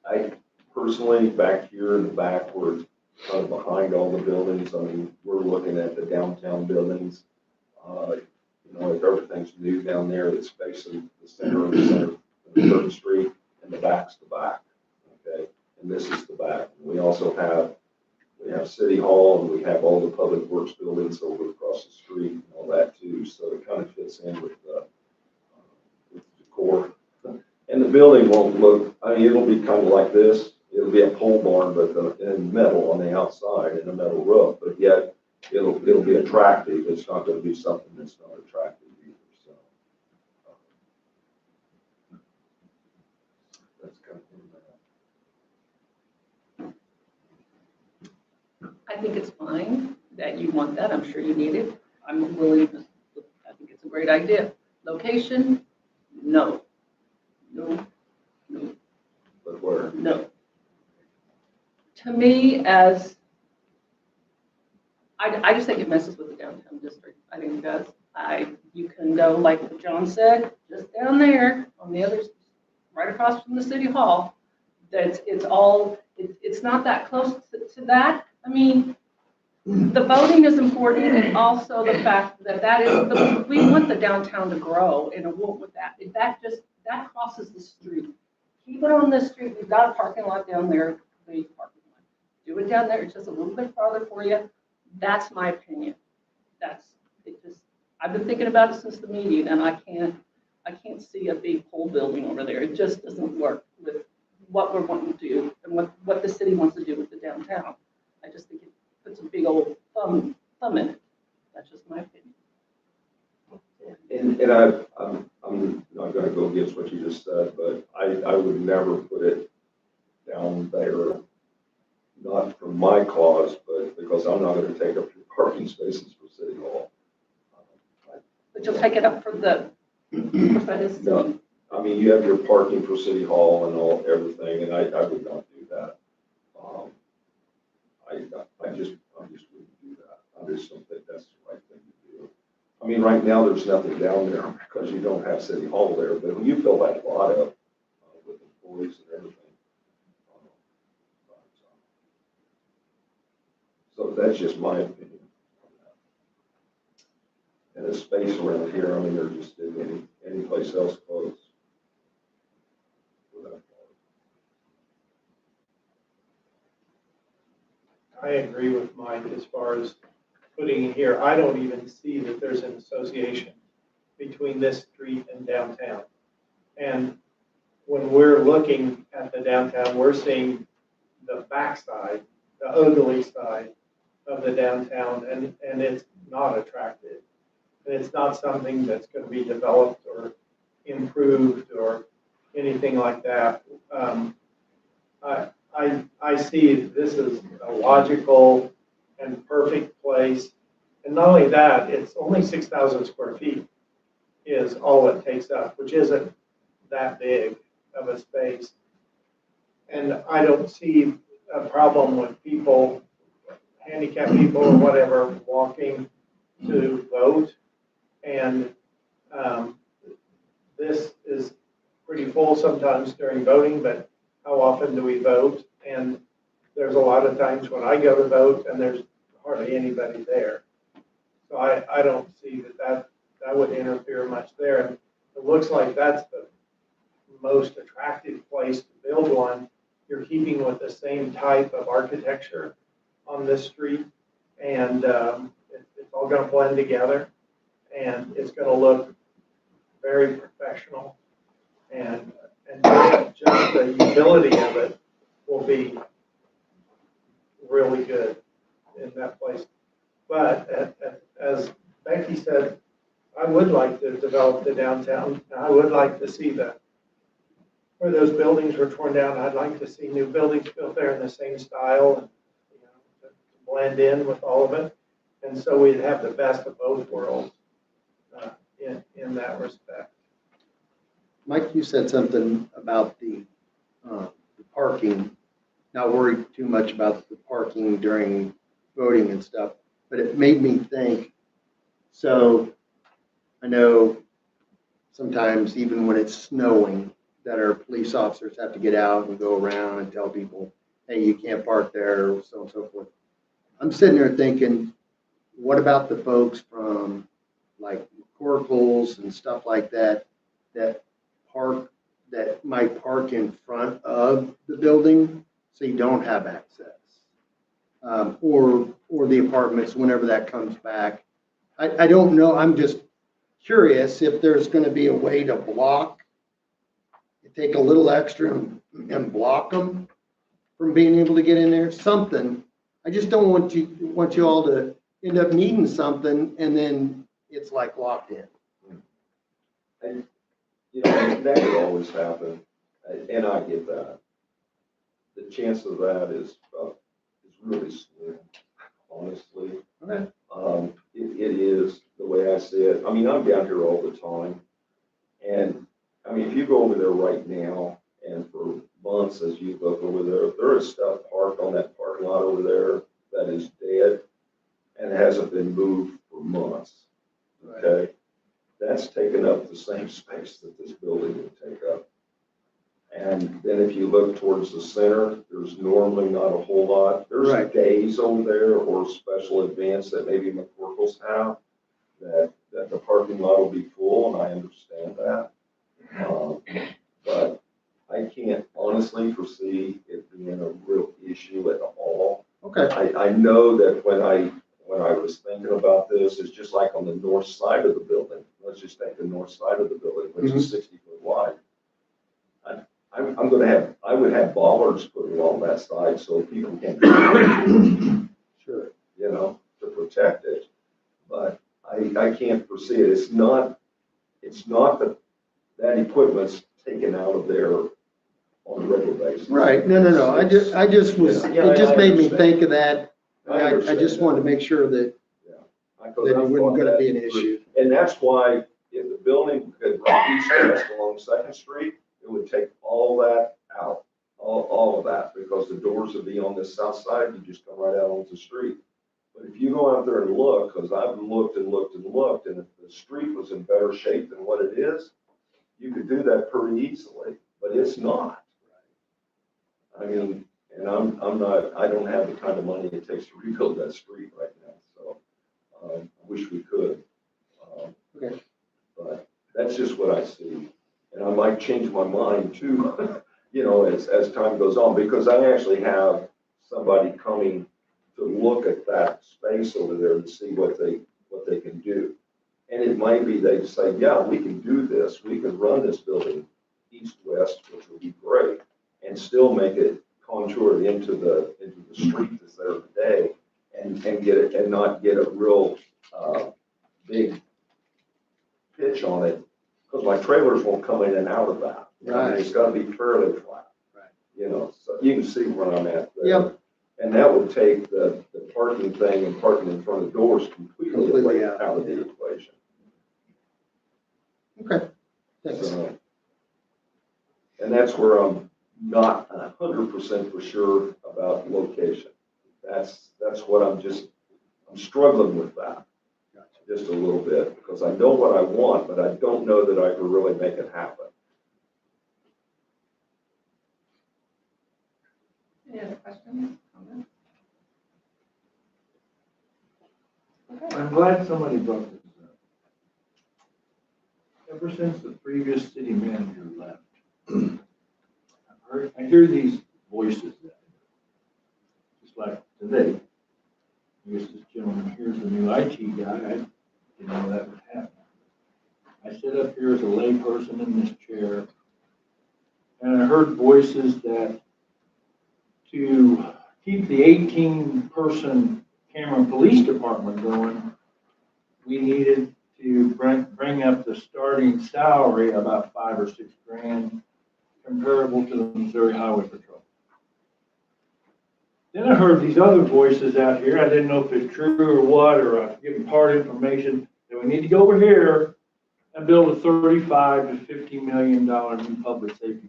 I personally, back here in the back, where it's kind of behind all the buildings, I mean, we're looking at the downtown buildings. You know, if everything's new down there, it's facing the center of 3rd Street, and the back's the back. Okay, and this is the back. We also have we have City Hall and we have all the public works buildings over across the street and all that too. So it kind of fits in with the decor. And the building won't look, I mean, it'll be kind of like this. It'll be a pole barn, but in metal on the outside and a metal roof, but yet it'll be attractive. It's not going to be something that's not attractive either. So that's kind of I think it's fine that you want that. I'm sure you need it. I'm willing, I think it's a great idea. Location, no. No, no, but where? no. To me, I just think it messes with the downtown district. I think it does. You can go, like John said, just down there on the other, right across from the city hall. It's not that close to that. I mean, the voting is important, and also the fact that we want the downtown to grow, and it won't with that. If that crosses the street. Keep it on this street. We've got a parking lot down there, big parking lot. Do it down there. It's just a little bit farther for you. That's my opinion. I've been thinking about it since the meeting, and I can't see a big pole building over there. It just doesn't work with what we're wanting to do and what the city wants to do with the downtown. I just think it puts a big old thumb in it. That's just my opinion. And I'm not going to go against what you just said, but I would never put it down there, not for my cause, but because I'm not going to take up your parking spaces for City Hall. But you'll take it up for the No, I mean, you have your parking for City Hall and everything, and I would not do that. I just wouldn't do that. I just don't think that's the right thing to do. I mean, right now, there's nothing down there because you don't have City Hall there, but when you fill that lot up with employees and everything. So that's just my opinion. And the space around here, I mean, there just isn't any place else close. I agree with Mike as far as putting it here. I don't even see that there's an association between this street and downtown. And when we're looking at the downtown, we're seeing the backside, the ugly side of the downtown, and it's not attractive. And it's not something that's going to be developed or improved or anything like that. I see this as a logical and perfect place. And not only that, it's only 6,000 square feet is all it takes up, which isn't that big of a space. And I don't see a problem with people, handicapped people or whatever, walking to vote. And this is pretty full sometimes during voting, but how often do we vote? And there's a lot of times when I go to vote and there's hardly anybody there. So I don't see that would interfere much there. And it looks like that's the most attractive place to build one. You're keeping with the same type of architecture on this street, and it's all going to blend together, and it's going to look very professional, and just the utility of it will be really good in that place. But as Becky said, I would like to develop the downtown. I would like to see where those buildings were torn down. I'd like to see new buildings built there in the same style, and to blend in with all of it. And so we'd have the best of both worlds in that respect. Mike, you said something about the parking, not worried too much about the parking during voting and stuff, but it made me think, so I know sometimes even when it's snowing, that our police officers have to get out and go around and tell people, hey, you can't park there, so on and so forth. I'm sitting there thinking, what about the folks from like Coracles and stuff like that, that might park in front of the building so you don't have access? or the apartments whenever that comes back. I don't know, I'm just curious if there's gonna be a way to block, take a little extra and block them from being able to get in there, something. I just don't want you all to end up needing something and then it's like locked in. And, you know, that could always happen, and I get that. The chance of that is really slim, honestly. Okay. It is the way I see it. I mean, I'm down here all the time. And I mean, if you go over there right now and for months as you look over there is stuff parked on that parking lot over there that is dead and hasn't been moved for months. Okay? That's taken up the same space that this building would take up. And then if you look towards the center, there's normally not a whole lot. There's Right. days over there or special events that maybe McCorkle's have that the parking lot will be full, and I understand that. But I can't honestly foresee it being a real issue at all. Okay. I know that when I was thinking about this, it's just like on the north side of the building. Let's just take the north side of the building, which is 60 foot wide. I would have bollards put along that side so people can't Sure. you know, to protect it. But I can't foresee it. It's not that equipment's taken out of there on a regular basis. Right, no. I just was, Yeah, it just I made me understand. think of that. I understand just that. wanted to make sure that I've it wasn't thought gonna that be an through. issue. And that's why if the building could run east and west along Second Street, it would take all that out, all of that, because the doors would be on this south side, you just come right out onto the street. But if you go out there and look, because I've looked and looked and looked, and if the street was in better shape than what it is, you could do that pretty easily, but it's not. I mean, and I don't have the kind of money it takes to rebuild that street right now, so, I wish we could. Okay. But that's just what I see. And I might change my mind too, you know, as time goes on, because I actually have somebody coming to look at that space over there and see what they can do. And it might be they say, yeah, we can do this. We can run this building east-west, which would be great, and still make it contoured into the street that's there today and get it and not get a real big pitch on it, because my trailers won't come in and out of that. I mean, it's got to be fairly flat. Right. You know, so you can see where I'm at there. Yep. And that would take the parking thing and parking in front of doors completely away Completely out of the equation. Okay, thanks. So, and that's where I'm not 100% for sure about location. That's what I'm struggling with that just a little bit, because I know what I want, but I don't know that I can really make it happen. Any other questions, comments? Okay. I'm glad somebody brought this up. Ever since the previous city manager left, I hear these voices, just like today. I guess this gentleman here's the new IT guy. I didn't know that would happen. I sit up here as a layperson in this chair, and I heard voices that to keep the 18-person Cameron Police Department going, we needed to bring up the starting salary about $5 or $6 grand, comparable to the Missouri Highway Patrol. Then I heard these other voices out here. I didn't know if it's true or what, or I'm getting part information that we need to go over here and build a $35 to $50 million new public safety building.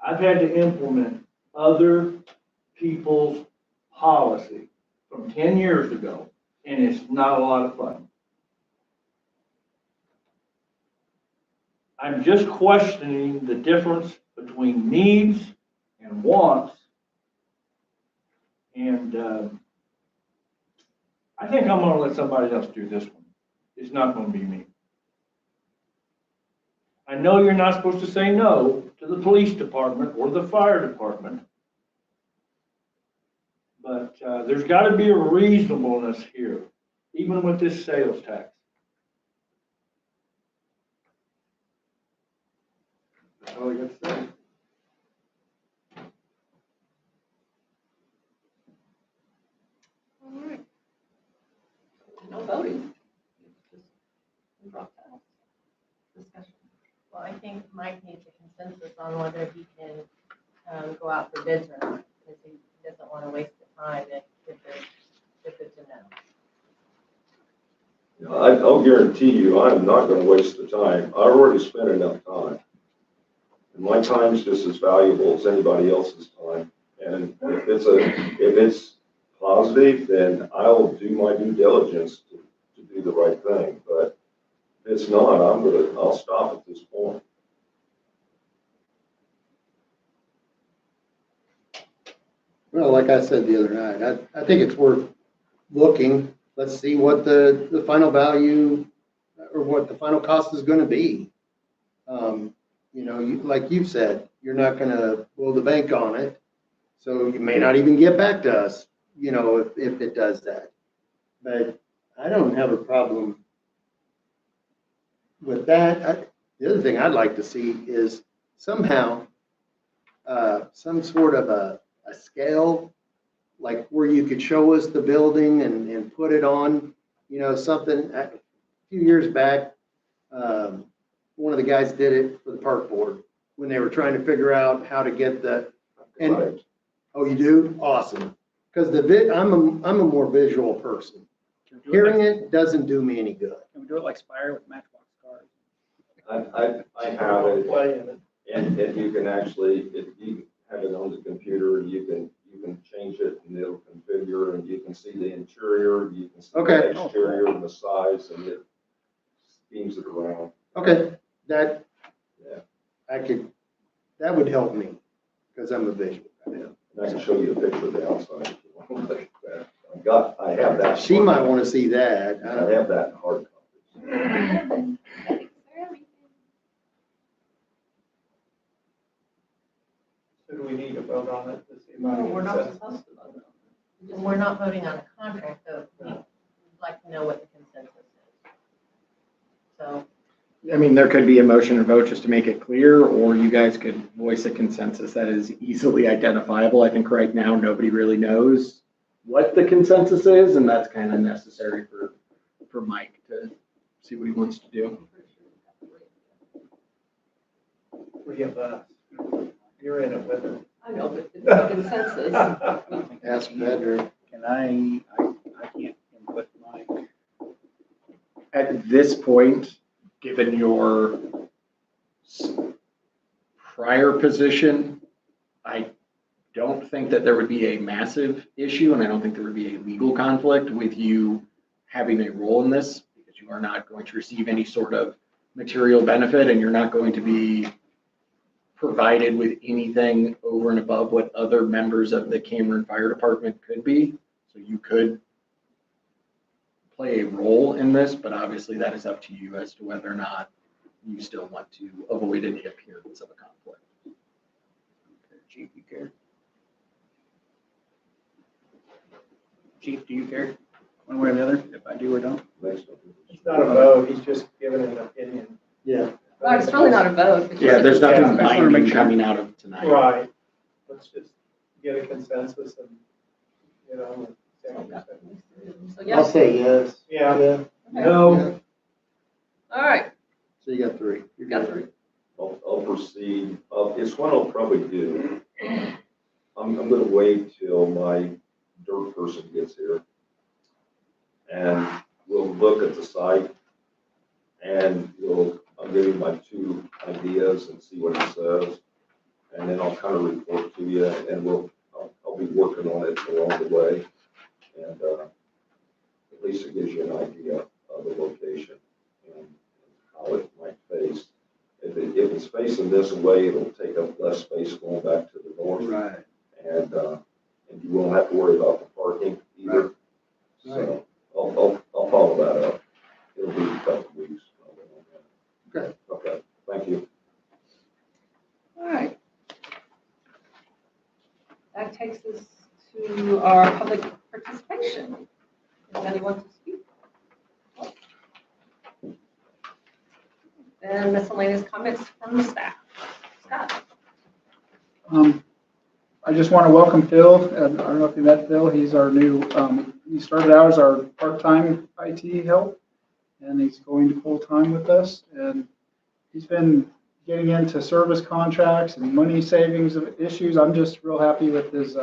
I've had to implement other people's policy from 10 years ago, and it's not a lot of fun. I'm just questioning the difference between needs and wants. And I think I'm going to let somebody else do this one. It's not going to be me. I know you're not supposed to say no to the police department or the fire department. But there's got to be a reasonableness here, even with this sales tax. That's all I got to say. All right. No voting. Just drop that. Discussion. Well, I think Mike needs a consensus on whether he can go out for bids or not, because he doesn't want to waste the time if it's a no. I'll guarantee you, I'm not gonna waste the time. I've already spent enough time. And my time's just as valuable as anybody else's time. And if it's positive, then I'll do my due diligence to do the right thing. But if it's not, I'll stop at this point. Well, like I said the other night, I think it's worth looking. Let's see what the final value or what the final cost is gonna be. You know, like you've said, you're not gonna blow the bank on it. So you may not even get back to us, you know, if it does that. But I don't have a problem with that. The other thing I'd like to see is somehow some sort of a scale, like where you could show us the building and put it on, you know, something. A few years back, one of the guys did it for the park board when they were trying to figure out how to get Right. Oh, you do? Awesome. Because I'm a more visual person. Can we do it Hearing like- it doesn't do me any good. Can we do it like Spire with Matchbox cars? I have it, Play in it. and you can actually, if you have it on the computer, you can change it and it'll configure, and you can see the interior, you can see Okay. the exterior and the size, and it schemes it around. Okay, that, Yeah. that would help me because I'm a visual guy. And I can show you a picture of the outside if you want to like that. I have that. She might want to see that. I have that in hard copy. So do we need to vote on it to see No, about we're not consensus? supposed to vote on it. We're not voting on a contract, though. We'd like to know what the consensus is. So, I mean, there could be a motion or vote just to make it clear, or you guys could voice a consensus that is easily identifiable. I think right now, nobody really knows what the consensus is, and that's kind of necessary for Mike to see what he wants to do. Three of us. You're in it with it. I know, but it's a consensus. Ask better. Can I can't input Mike. At this point, given your prior position, I don't think that there would be a massive issue, and I don't think there would be a legal conflict with you having a role in this, because you are not going to receive any sort of material benefit, and you're not going to be provided with anything over and above what other members of the Cameron Fire Department could be. So you could play a role in this, but obviously that is up to you as to whether or not you still want to avoid any appearance of a conflict. Chief, you care? Chief, do you care? One way or the other, if I do or don't? Next one. It's not a vote, he's just giving an opinion. Yeah. Well, it's really not a vote. it's Yeah, just- there's Yeah, I nothing just wanna binding make sure. coming out of tonight. Right. Let's just get a consensus and, you know. So, I'll yeah, say yes. Yeah. No, all right, So you got three. You got three. I'll proceed. It's what I'll probably do. I'm gonna wait till my dirt person gets here. And we'll look at the site and I'll give you my two ideas and see what he says. And then I'll kind of report to you, and I'll be working on it along the way. And at least it gives you an idea of the location and how it might face. If it's facing this way, it'll take up less space going back to the north. Right. And you won't have to worry about the parking either. So I'll follow that up. It'll be a couple of weeks. Okay. Okay, thank Thank you. All right. That takes us to our public participation. Anybody want to speak? And miscellaneous comments from the staff. Scott? I just want to welcome Phil, and I don't know if you met Phil, he's our new, he started out as our part-time IT help, and he's going to full-time with us, and he's been getting into service contracts and money savings of issues. I'm just real happy with his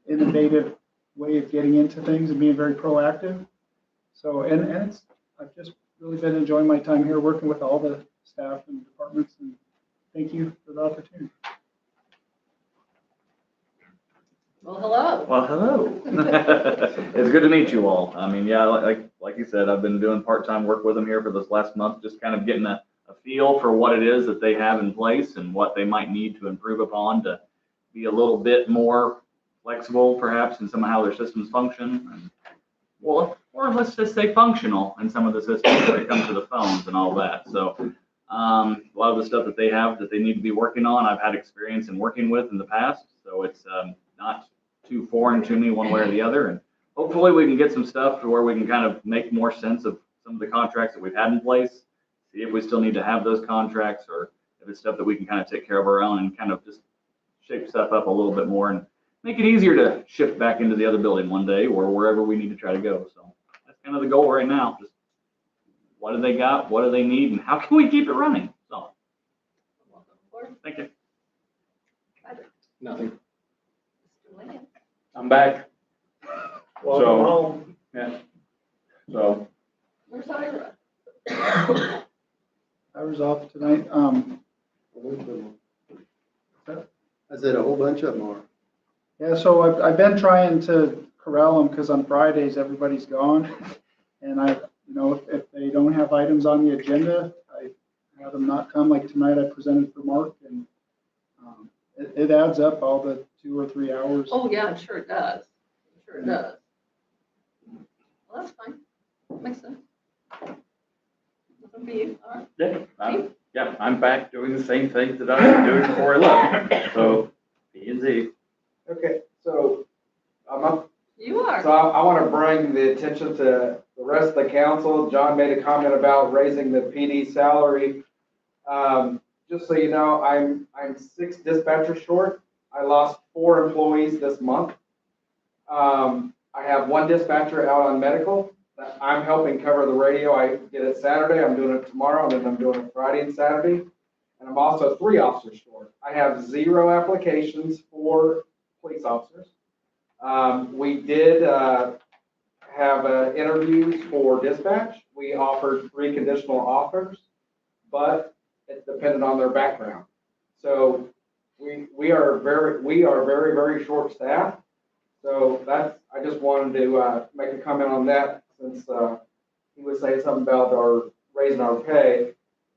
innovative way of getting into things and being very proactive. So, and it's, I've just really been enjoying my time here working with all the staff and departments, and thank you for the opportunity. Well, hello. Well, hello. It's good to meet you all. I mean, yeah, like you said, I've been doing part-time work with them here for this last month, just kind of getting a feel for what it is that they have in place and what they might need to improve upon to be a little bit more flexible, perhaps, in some of how their systems function. And, well, or let's just say functional in some of the systems when it comes to the phones and all that. So a lot of the stuff that they have that they need to be working on, I've had experience in working with in the past. So it's not too foreign to me one way or the other. And hopefully we can get some stuff to where we can kind of make more sense of some of the contracts that we've had in place, see if we still need to have those contracts or if it's stuff that we can kind of take care of our own and kind of just shape stuff up a little bit more and make it easier to shift back into the other building one day or wherever we need to try to go. So that's kind of the goal right now. Just what do they got? What do they need? And how can we keep it running? So thank you. Nothing. I'm back. Welcome home. Yeah. So Where's Ira? I was off tonight. I said a whole bunch of them are. Yeah, so I've been trying to corral them because on Fridays, everybody's gone. And if they don't have items on the agenda, I have them not come. Like tonight, I presented for Mark, and it adds up all the 2 or 3 hours. Oh, yeah, I'm sure it does. I'm sure it does. Well, that's fine. Makes sense. Nothing for you. All right. I'm back doing the same things that I was doing before I left. So P&Z. Okay, so I'm up. You are. So I want to bring the attention to the rest of the council. John made a comment about raising the PD salary. Just so you know, I'm 6 dispatchers short. I lost 4 employees this month. I have 1 dispatcher out on medical. I'm helping cover the radio. I did it Saturday. I'm doing it tomorrow, and then I'm doing it Friday and Saturday. And I'm also 3 officers short. I have 0 applications for police officers. We did have interviews for dispatch. We offered 3 conditional offers, but it depended on their background. So we are very, very short staffed. So I just wanted to make a comment on that since he was saying something about raising our pay.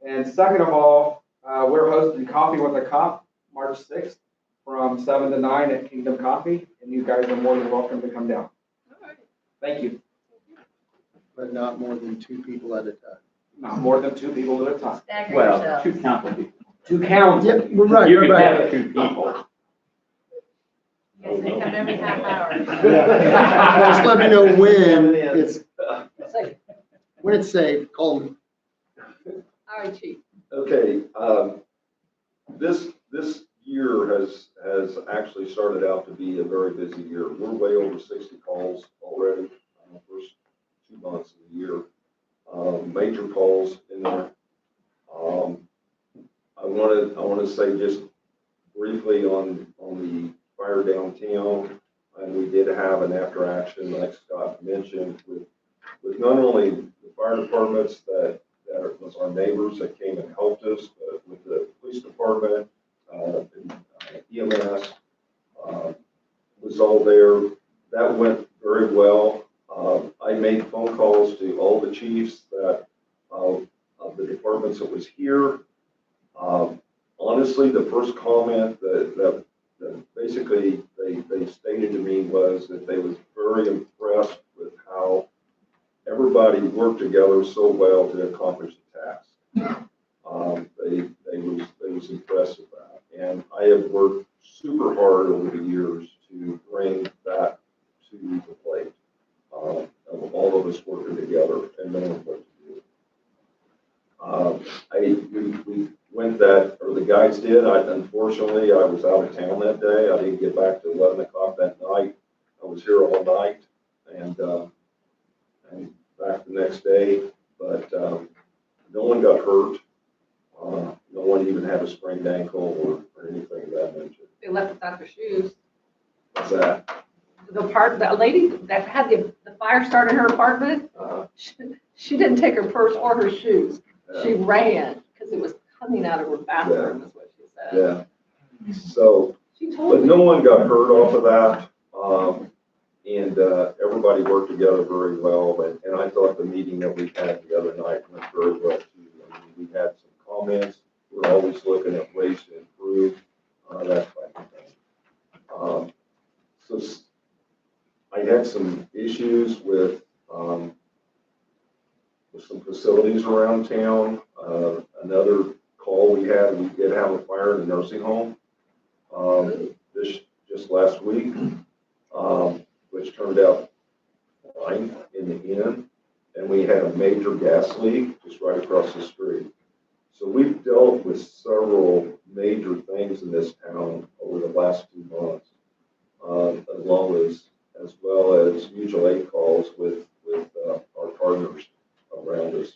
And second of all, we're hosting Coffee with a Cop March 6th from 7 to 9 at Kingdom Coffee, and you guys are more than welcome to come down. All right. Thank you. But not more than 2 people at a time. Not more than 2 people at a time. Stagger Well, yourself. 2 countable people. 2 counts. Yep, we're right, You we're can right. have 2 people. You guys can come every half hour. Just let me know when it's safe, call me. All right, Chief. Okay, this year has actually started out to be a very busy year. We're way over 60 calls already in the first 2 months of the year. Major calls in there. I want to say just briefly on the fire downtown, and we did have an after action, like Scott mentioned, with not only the fire departments that was our neighbors that came and helped us, but with the police department, EMS was all there. That went very well. I made phone calls to all the chiefs of the departments that was here. Honestly, the first comment that basically they stated to me was that they was very impressed with how everybody worked together so well to accomplish the task. the guys did. Unfortunately, I was out of town that day. I didn't get back to 11 o'clock that night. I was here all night and back the next day, but no one got hurt. No one even had a sprained ankle or anything of that nature. They left without their shoes. What's that? The lady that had the fire start in her apartment, she didn't take her purse or her shoes. She ran because it was coming out of her bathroom, is what she said. Yeah. So, She but told me. no one got hurt off of that. And everybody worked together very well. And I thought the meeting that we had the other night went very well too. I mean, we had some comments. We're always looking at ways to improve that type of thing. So I had some issues with some facilities around town. Another call we did have a fire in a nursing home just last week, which turned out fine in the end. And we had a major gas leak just right across the street. So we've dealt with several major things in this town over the last 2 months, as well as mutual aid calls with our partners around us.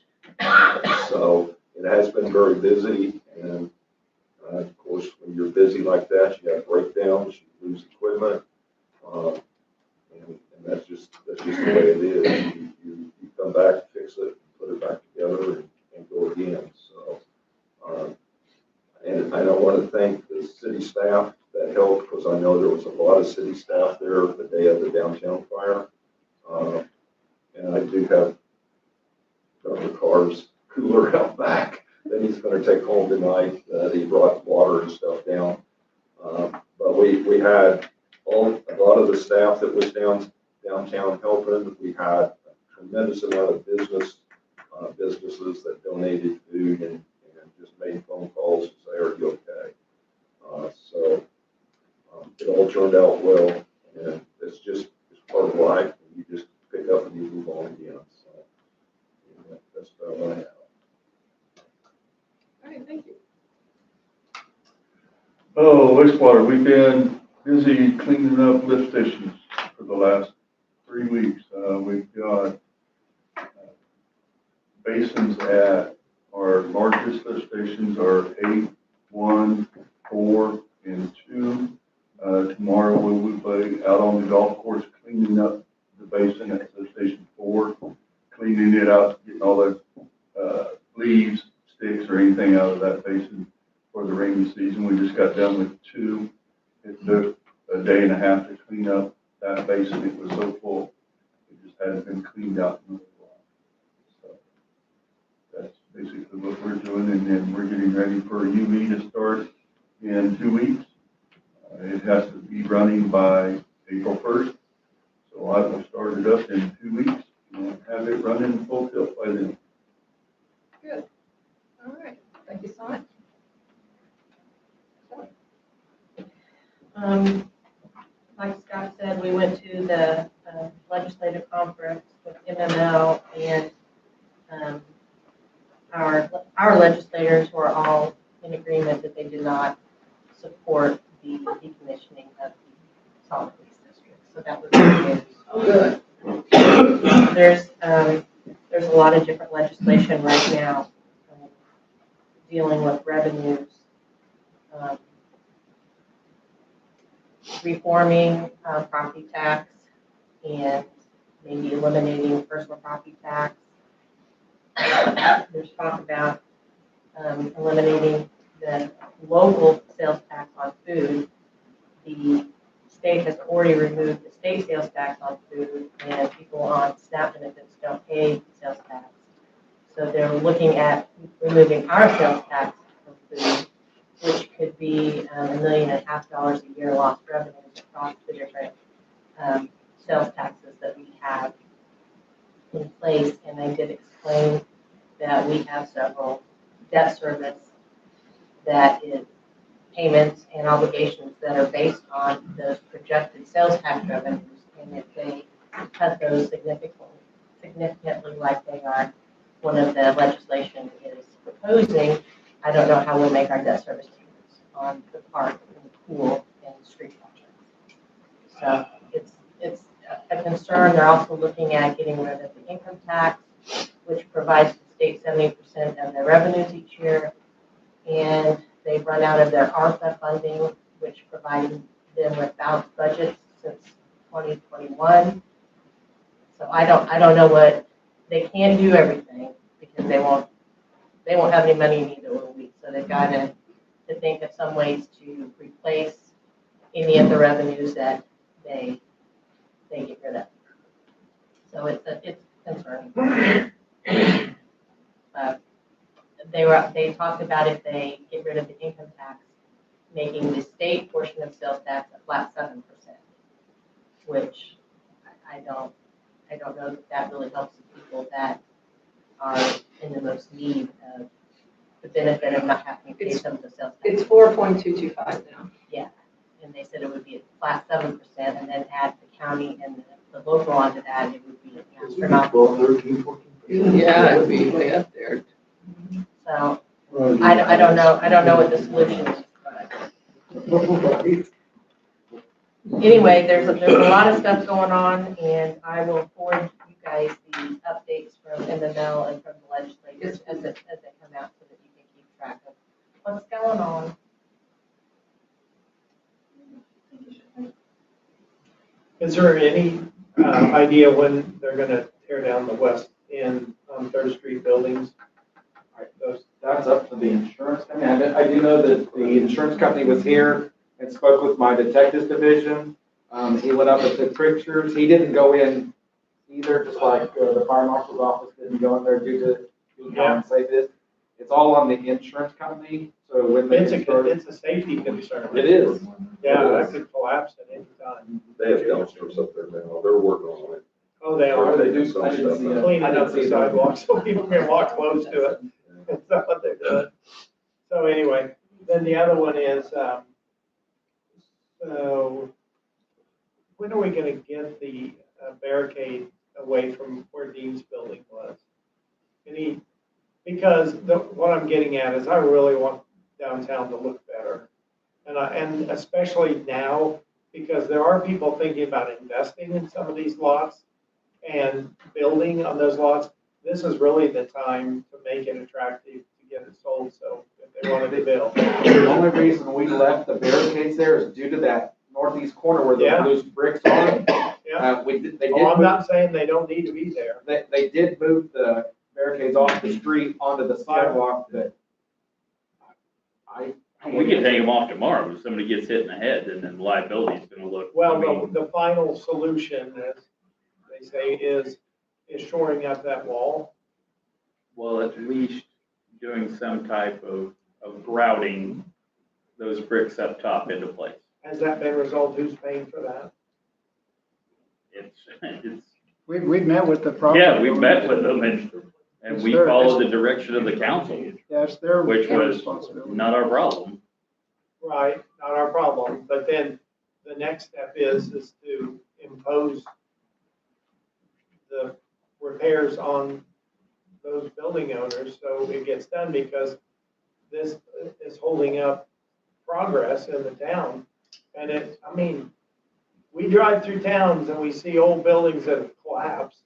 So it has been very busy, and of course, when you're busy like that, you have breakdowns, you lose equipment, and that's just the way it is. You come back, fix it, put it back together, and go again. So, and I want to thank the city staff that helped, because I know there was a lot of city staff there the day of the downtown fire. And I do have Dr. Carr's cooler out back that he's going to take home tonight. He brought water and stuff down. But we had a lot of the staff that was downtown helping. We had a tremendous amount of businesses that donated food and just made phone calls to say, are you okay? So it all turned out well, and it's part of life. You just pick up and you move on again. So that's about what I have. All right, thank you. Oh, wastewater, we've been busy cleaning up lift stations for the last 3 weeks. We've got basins at our largest lift stations are 8, 1, 4, and 2. Tomorrow we'll be out on the golf course cleaning up the basin at lift station 4, cleaning it out, getting all the leaves, sticks, or anything out of that basin for the rainy season. We just got done with 2. It took a day and a half to clean up that basin. It was so full. It just hadn't been cleaned out in a while. So that's basically what we're doing. And then we're getting ready for UV to start in 2 weeks. It has to be running by April 1st. So I will start it up in 2 weeks and have it running full tilt by then. Good. All right. Thank you so much. Like Scott said, we went to the legislative conference with MML, and our legislators were all in agreement that they did not support the decommissioning of the solid waste district. So that was good. Good. There's a lot of different legislation right now dealing with revenues, reforming property tax, and maybe eliminating personal property tax. There's talk about eliminating the local sales tax on food. The state has already removed the state sales tax on food, and people on SNAP benefits don't pay sales tax. So they're looking at removing our sales tax from food, which could be $1.5 million a year lost revenues across the different sales taxes that we have in place. And I did explain that we have several debt service that is payments and obligations that are based on those projected sales tax revenues. And if they cut those significantly like they are, one of the legislation is proposing, I don't know how we'll make our debt service payments on the park and the pool and the street projects. So it's a concern. They're also looking at getting rid of the income tax, which provides the state 70% of their revenues each year. And they've run out of their ARPA funding, which provided them with balanced budgets since 2021. So I don't know what, they can't do everything because they won't have any money in either week. So they've got to think of some ways to replace any of the revenues that they get rid of. So it's concerning. They talked about if they get rid of the income tax, making the state portion of sales tax a flat 7%, which I don't know that really helps the people that are in the most need of the benefit of not having to pay some of the sales tax. It's 4.225 now. Yeah, and they said it would be a flat 7%, and then add the county and the local onto that, it would be astronomical. 12, 13, 14. Yeah, it'd be way up there. So I don't know what the solution is, but anyway, there's a lot of stuff going on, and I will forward you guys the updates from MML and from the legislators as they come out so that you can keep track of what's going on. Is there any idea when they're gonna tear down the west end on Third Street buildings? That's up to the insurance company. I do know that the insurance company was here and spoke with my detectives division. He went up and took pictures. He didn't go in either, just like the fire marshal's office didn't go in there due to being say this. It's all on the insurance company. So when they It's a safety concern. it is. Yeah, that could collapse at any time. They have dumpsters up there now, they're working on it. Oh, they are. They do some I didn't stuff. see it. Cleaning I up didn't the see that. sidewalk so people can walk close to it. That's what they're doing. So anyway, then the other one is, so when are we gonna get the barricade away from where Dean's building was? Because what I'm getting at is I really want downtown to look better. And especially now, because there are people thinking about investing in some of these lots and building on those lots. This is really the time to make it attractive to get it sold, so if they wanted to build. The only reason we left the barricades there is due to that northeast corner where the Yeah. loose bricks are. Yeah. They Oh, I'm did, not saying they don't need to be there. they did move the barricades off the street onto the sidewalk, but We can take them off tomorrow. If somebody gets hit in the head, and then liability is gonna look. I Well, mean, the final solution, as they say, is shoring up that wall. Well, at least doing some type of grouting those bricks up top into place. Has that been resolved? Who's paying for that? It's, We've met with the property. yeah, we owner. met with them and we followed the direction of the council, Yeah, it's their which was responsibility. not our problem. Right, not our problem. But then the next step is to impose the repairs on those building owners so it gets done, because this is holding up progress in the town. And we drive through towns and we see old buildings that have collapsed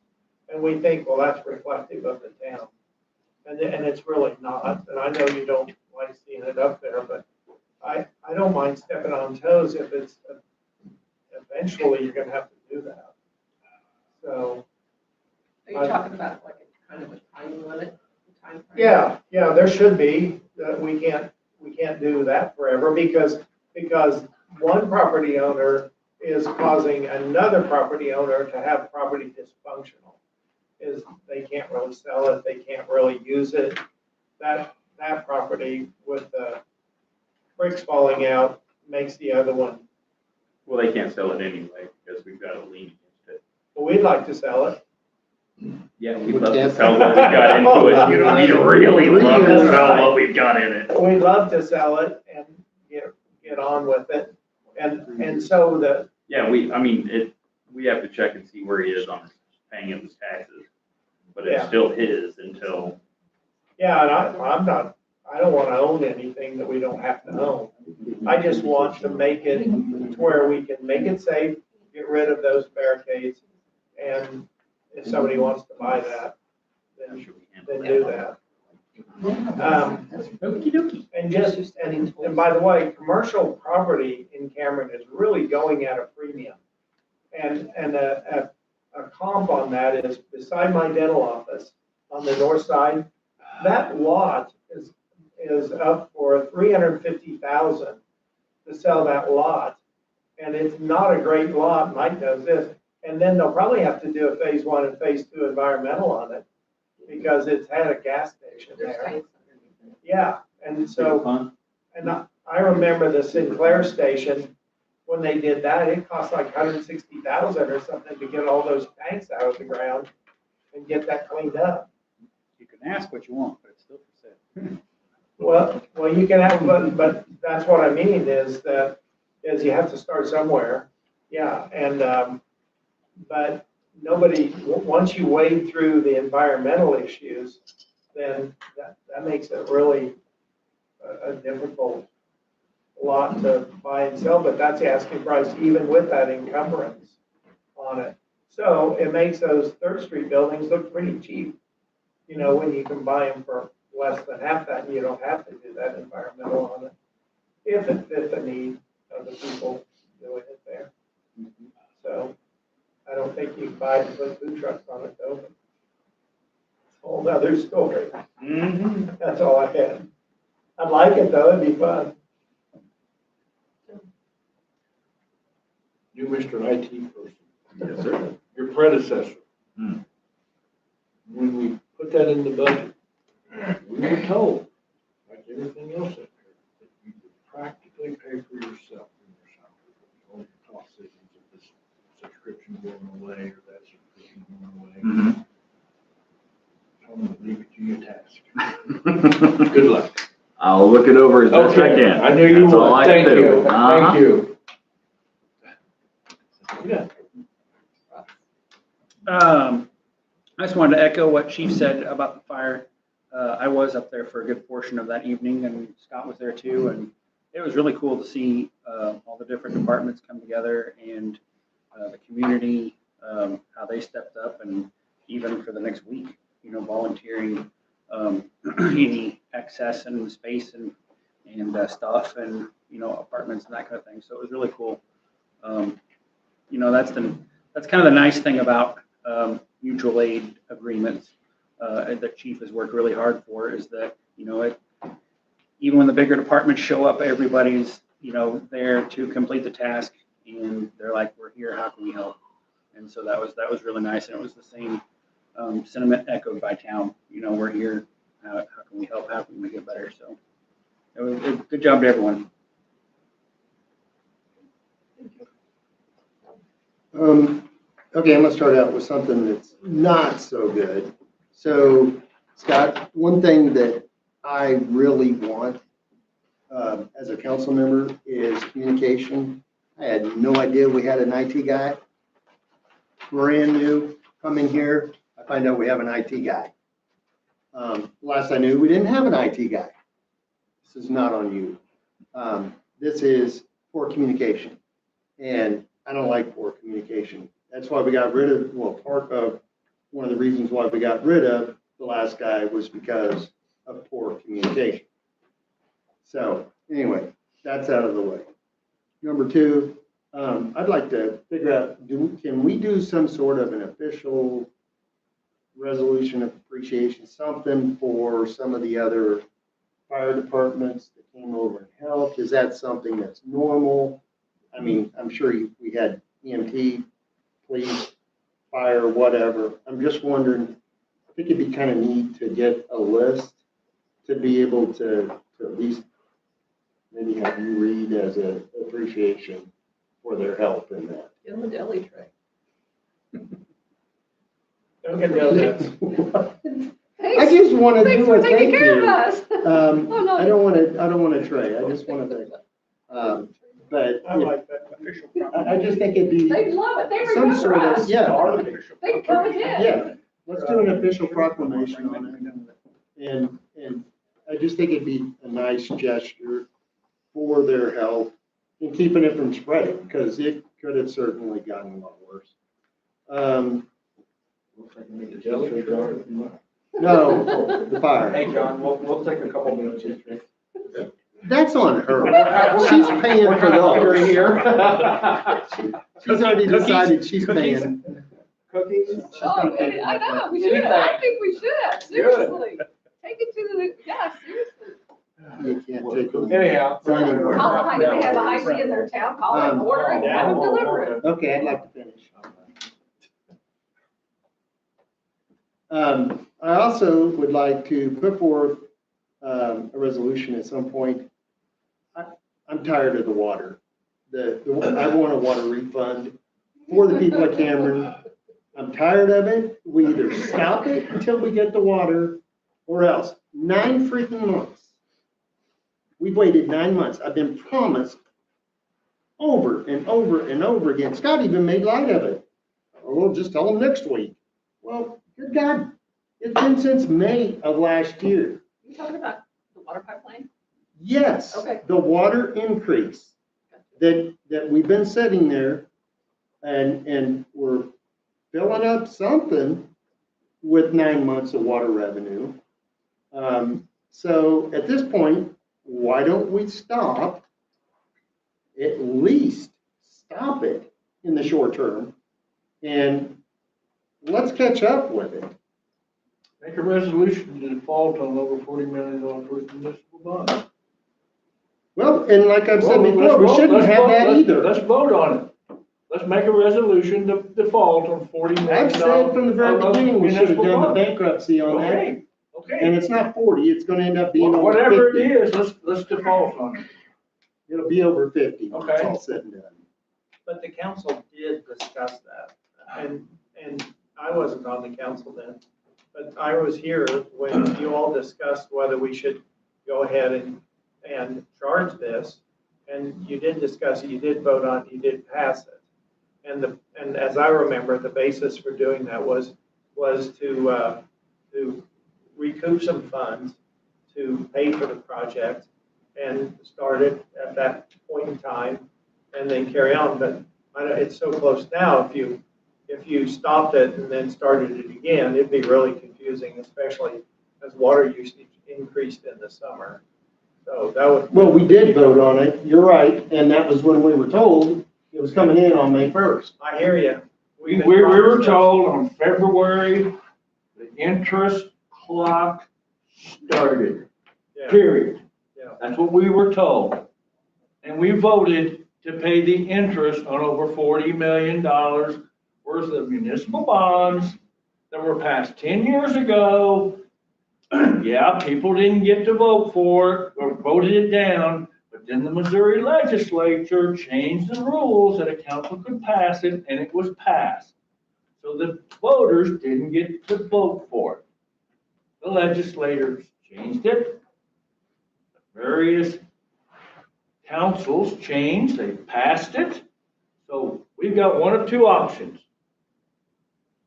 and we think, well, that's reflective of the town. And it's really not. And I know you don't like seeing it up there, but I don't mind stepping on toes if it's, eventually you're gonna have to do that. So. Are you talking about like a kind of a time limit? Time frame? Yeah, there should be. We can't do that forever because one property owner is causing another property owner to have property dysfunctional. They can't really sell it, they can't really use it. That property with the bricks falling out makes the other one. Well, they can't sell it anyway because we've got a lien against it. Well, we'd like to sell it. Yeah, we'd love to sell what we got into it. You know, we'd really love to sell what we've got in it. We'd love to sell it and get on with it. And so Yeah, we have to check and see where he is on paying his taxes. But it's Yeah. still his until, yeah, and I'm not I don't want to own anything that we don't have to own. I just want to make it to where we can make it safe, get rid of those barricades, and if somebody wants to buy that, then do that. And by the way, commercial property in Cameron is really going at a premium. And a comp on that is beside my dental office on the north side, that lot is up for $350,000 to sell that lot. And it's not a great lot. Mike does this. And then they'll probably have to do a phase 1 and phase 2 environmental on it because it's had a gas station there. Yeah, and so, and I remember the Sinclair station, when they did that, it cost like $160,000 or something to get all those tanks out of the ground and get that cleaned up. You can ask what you want, but it's still for sale. Well, you can have, but that's what I mean is you have to start somewhere. Yeah, and, but nobody, once you wade through the environmental issues, then that makes it really a difficult lot to buy and sell, but that's the asking price even with that encumbrance on it. So it makes those 3rd Street buildings look pretty cheap, you know, when you can buy them for less than half that and you don't have to do that environmental on it, if it fits the need of the people doing it there. So I don't think you can buy it and put food trucks on it though. But it's a whole other story. That's all I had. I'd like it though, it'd be fun. You, Mr. IT person. Yes, sir. Your predecessor. When we put that in the budget, we were told, like everything else up here, that you would practically pay for yourself in your salary. All your cost savings of this subscription going away or that subscription going away. I'm gonna leave it to your task. Good luck. I'll look it over as best I can. I knew you That's all would. I can Thank do. you. Thank you. Yeah. I just wanted to echo what Chief said about the fire. I was up there for a good portion of that evening, and Scott was there too, and it was really cool to see all the different departments come together and the community, how they stepped up, and even for the next week, you know, volunteering any excess and space and stuff and, you know, apartments and that kind of thing. So it was really cool. You know, that's kind of the nice thing about mutual aid agreements that Chief has worked really hard for is that, you know, even when the bigger departments show up, everybody's, you know, there to complete the task and they're like, we're here, how can we help? And so that was really nice. And it was the same sentiment echoed by town. You know, we're here, how can we help? How can we make it better? So it was a good job to everyone. Okay, I'm gonna start out with something that's not so good. So, Scott, one thing that I really want as a council member is communication. I had no idea we had an IT guy. Brand new, come in here, I find out we have an IT guy. Last I knew, we didn't have an IT guy. This is not on you. This is poor communication. And I don't like poor communication. That's why we got rid of, well, part of, one of the reasons why we got rid of the last guy was because of poor communication. So anyway, that's out of the way. Number two, I'd like to figure out, can we do some sort of an official resolution of appreciation, something for some of the other fire departments that came over and helped? Is that something that's normal? I mean, I'm sure we had EMT, police, fire, whatever. I'm just wondering, I think it'd be kind of neat to get a list to be able to at least maybe have you read as an appreciation for their help in that. In the deli tray. Don't get deli. I just want to Thanks do for a taking thank care of you. us. No. I don't want to tray. I just want to thank. But I like that. I just think it'd be They love it. They some remember sort of, us. yeah, They come again. yeah. Let's do an official proclamation on it. And I just think it'd be a nice gesture for their health in keeping it from spreading, because it could have certainly gotten a lot worse. No, the fire. Hey, John, we'll take a couple minutes. That's on her. She's paying for those. Here. She's already decided she's paying. Cookies? Oh, I know, we should, I think we should, seriously. Take it to the, yeah, seriously. You can't take them. Anyhow. Anywhere. Call the high, they have a high tea in their town, call it, order it, have them deliver it. Okay, I'd like to finish. I also would like to put forth a resolution at some point. I'm tired of the water. I want a water refund for the people of Cameron. I'm tired of it. We either stop it until we get the water or else. 9 freaking months. We've waited 9 months. I've been promised over and over and over again. Scott even made light of it. Oh, we'll just tell them next week. Well, good God, it's been since May of last year. You talking about the water pipeline? Yes, Okay. the water increase that we've been sitting there and we're filling up something with 9 months of water revenue. So at this point, why don't we stop, at least stop it in the short term, and let's catch up with it. Make a resolution to default on over $40 million worth of municipal bonds. Well, and like I've said Well, before, we let's shouldn't vote- have that let's- either. Let's vote on it. Let's make a resolution to default on $40 million. I've said from the very of beginning, we should have municipal done the bonds. bankruptcy on that. Okay, okay. And it's not 40, it's gonna end up being over Whatever 50. it is, let's default on it. It'll be over 50 when it's Okay. all said and done. But the council did discuss that, and I wasn't on the council then, but I was here when you all discussed whether we should go ahead and charge this, and you did discuss it, you did vote on it, you did pass it. And as I remember, the basis for doing that was to recoup some funds to pay for the project and start it at that point in time and then carry on. But I know it's so close now, if you stopped it and then started it again, it'd be really confusing, especially as water usage increased in the summer. So that would. Well, we did vote on it, you're right, and that was when we were told it was coming in on May 1st. I hear you. We were told on February, the interest clock started, Yeah, period. yeah. That's what we were told. And we voted to pay the interest on over $40 million worth of municipal bonds that were passed 10 years ago. Yeah, people didn't get to vote for it or voted it down, but then the Missouri legislature changed the rules that a council could pass it, and it was passed. So the voters didn't get to vote for it. The legislators changed it. Various councils changed, they passed it. So we've got one of two options.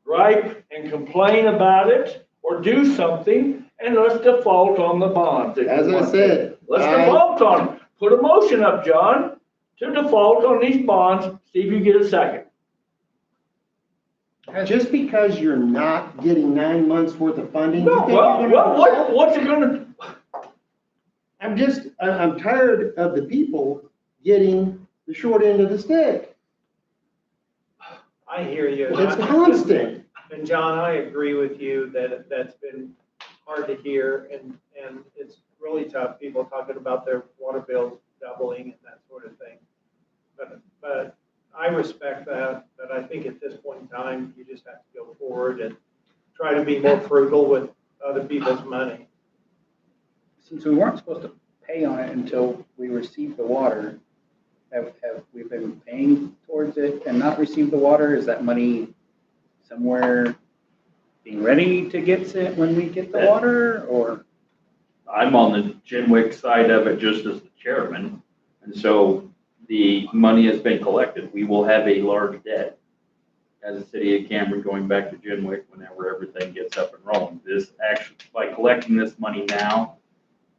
Gripe and complain about it, or do something, and let's default on the bonds. As I said, Let's default on them. Put a motion up, John, to default on these bonds, see if you get a second. Just because you're not getting 9 months worth of funding. you No, think you're gonna- what's it gonna, I'm tired of the people getting the short end of the stick. I hear you. It's constant. And John, I agree with you that that's been hard to hear, and it's really tough, people talking about their water bills doubling and that sort of thing. But I respect that, but I think at this point in time, you just have to go forward and try to be more frugal with other people's money. Since we weren't supposed to pay on it until we received the water, have we been paying towards it and not received the water? Is that money somewhere being ready to get it when we get the water, or? I'm on the Genwick side of it just as the chairman, and so the money has been collected. We will have a large debt as a city of Cameron going back to Genwick whenever everything gets up and rolling. This actually, by collecting this money now,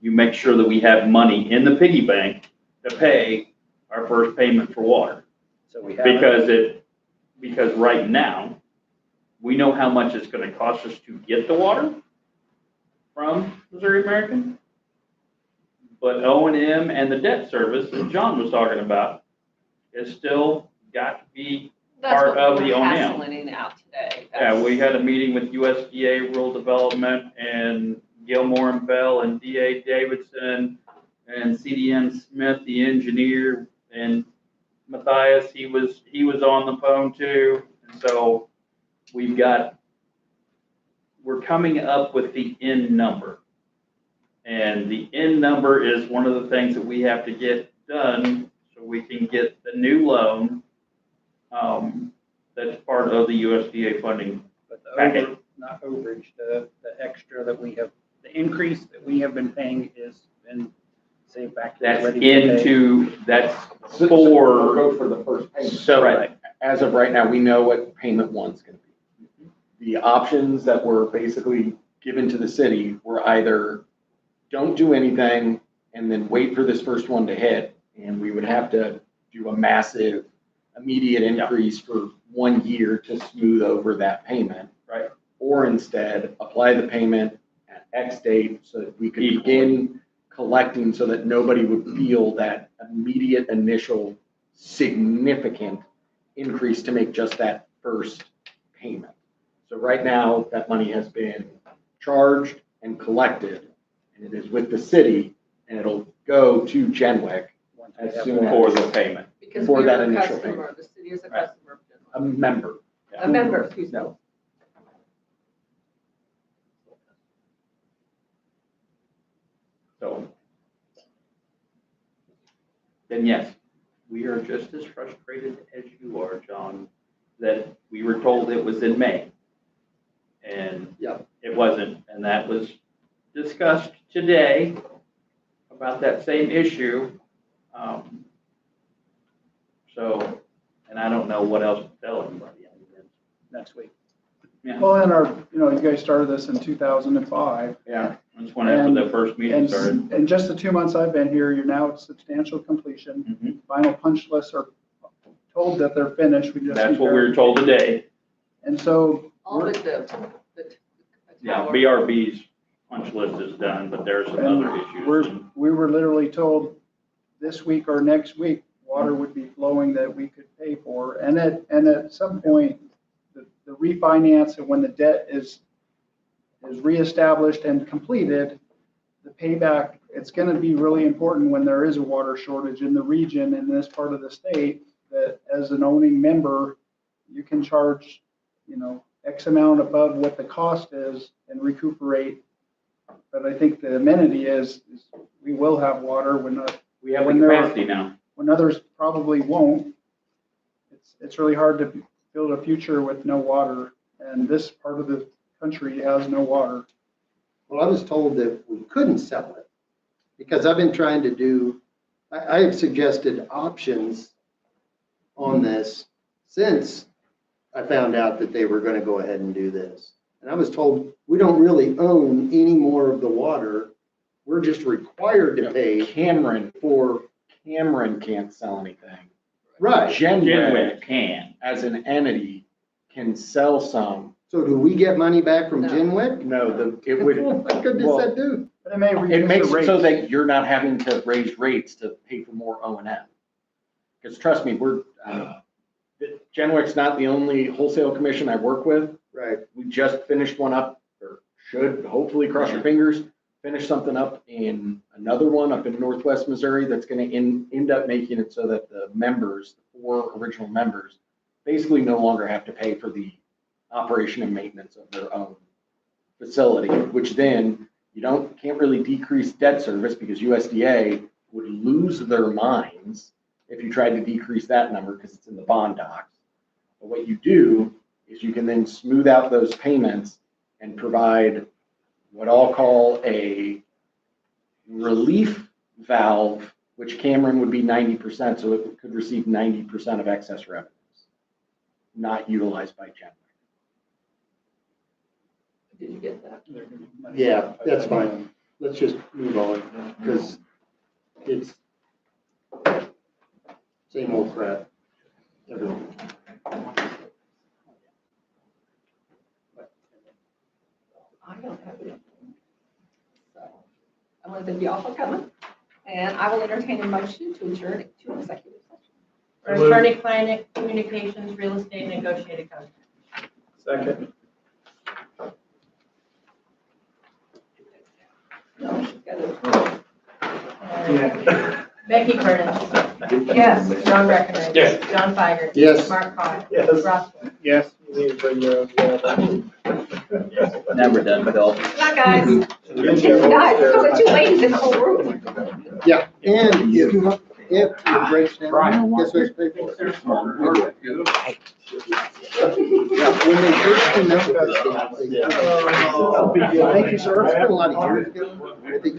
you make sure that we have money in the piggy bank to pay our first payment for water. So we have. it. Because right now, we know how much it's gonna cost us to get the water from Missouri American. But O&M and the debt service that John was talking about is still got to be That's part what of we the were O&M. hassling out today. Yeah, we had a meeting with USDA Rural Development and Gilmore and Bell and DA Davidson and CDM Smith, the engineer, and Matthias, he was on the phone too. And so we're coming up with the end number. And the end number is one of the things that we have to get done so we can get the new loan. That's part of the USDA funding But the package. not overage, the extra that we have, the increase that we have been paying is been saved back. to That's ready to pay. that's We'll for, go for the first payment. So- So as of right now, we know what payment one's gonna be. The options that were basically given to the city were either don't do anything and then wait for this first one to hit, and we would have to do a massive immediate increase for 1 year to smooth over that payment. Right. Or instead, apply the payment at X date so that we could Equally. begin collecting so that nobody would feel that immediate initial significant increase to make just that first payment. So right now, that money has been charged and collected, and it is with the city, and it'll go to Genwick Once we as have soon that. for as the payment. Because for we're that a initial customer, the city is a Right. customer of Genworth. a member. A member, excuse me. No. So then yes, we are just as frustrated as you are, John, that we were told it was in May. And Yep. it wasn't, and that was discussed today about that same issue. So, and I don't know what else to tell anybody. I mean, Next week. Yeah, Well, and you guys started this in 2005. yeah, that's when after the first meeting And started. in just the 2 months I've been here, you're now at substantial completion. Mhm. Final punch lists are told that they're finished. We just That's need what we were told today. And so, All we're- but the Yeah, tower. BRB's punch list is done, but there's some other issues. we were literally told this week or next week, water would be flowing that we could pay for. And at some point, the refinance and when the debt is reestablished and completed, the payback, it's going to be really important when there is a water shortage in the region in this part of the state, that as an owning member, you can charge, X amount above what the cost is and recuperate. But I think the amenity is we will have water when We have the when there are- capacity now. when others probably won't. It's really hard to build a future with no water, and this part of the country has no water. Well, I was told that we couldn't sell it because I've been trying to do, I have suggested options on this since I found out that they were going to go ahead and do this. And I was told, we don't really own any more of the water. We're just required to pay Cameron can't sell anything. Right. Genwick, can. as an entity, can sell some. So do we get money back from No. Genwick? No, it would, Oh my goodness, well, that do. But it may it reduce makes the it so rates. that you're not having to raise rates to pay for more O and M. Because trust me, Genwick's not the only wholesale commission I work with. Right. We just finished one up, or should hopefully, cross your fingers, finish something up in another one up in Northwest Missouri that's gonna end up making it so that the members, the 4 original members, basically no longer have to pay for the operation and maintenance of their own facility, which then you can't really decrease debt service because USDA would lose their minds if you tried to decrease that number because it's in the bond docs. But what you do is you can then smooth out those payments and provide what I'll call a relief valve, which Cameron would be 90%, so it could receive 90% of excess revenues, not utilized by Genwick. Did you get that? Yeah, that's fine. let's just move on, because it's same old crap. Everyone. I don't have it. So, I want to thank you all for coming, and I will entertain a motion to adjourn to executive session. For attorney-client communications, real estate, negotiated contract. Second. No, she's got it. Becky Curtis. Yes. John Breckenridge. Yes. John Feiger. Yes. Mark Cott. Yes. Ross. Yes. You need to bring your own gavel. Never done, Bill. Good night, guys. Guys, there's only two ladies in the whole room. Yeah, and if it breaks down, guess who's paying for it? Yeah, when they first came out with this, thank you, sir. It's been a lot of years ago. I think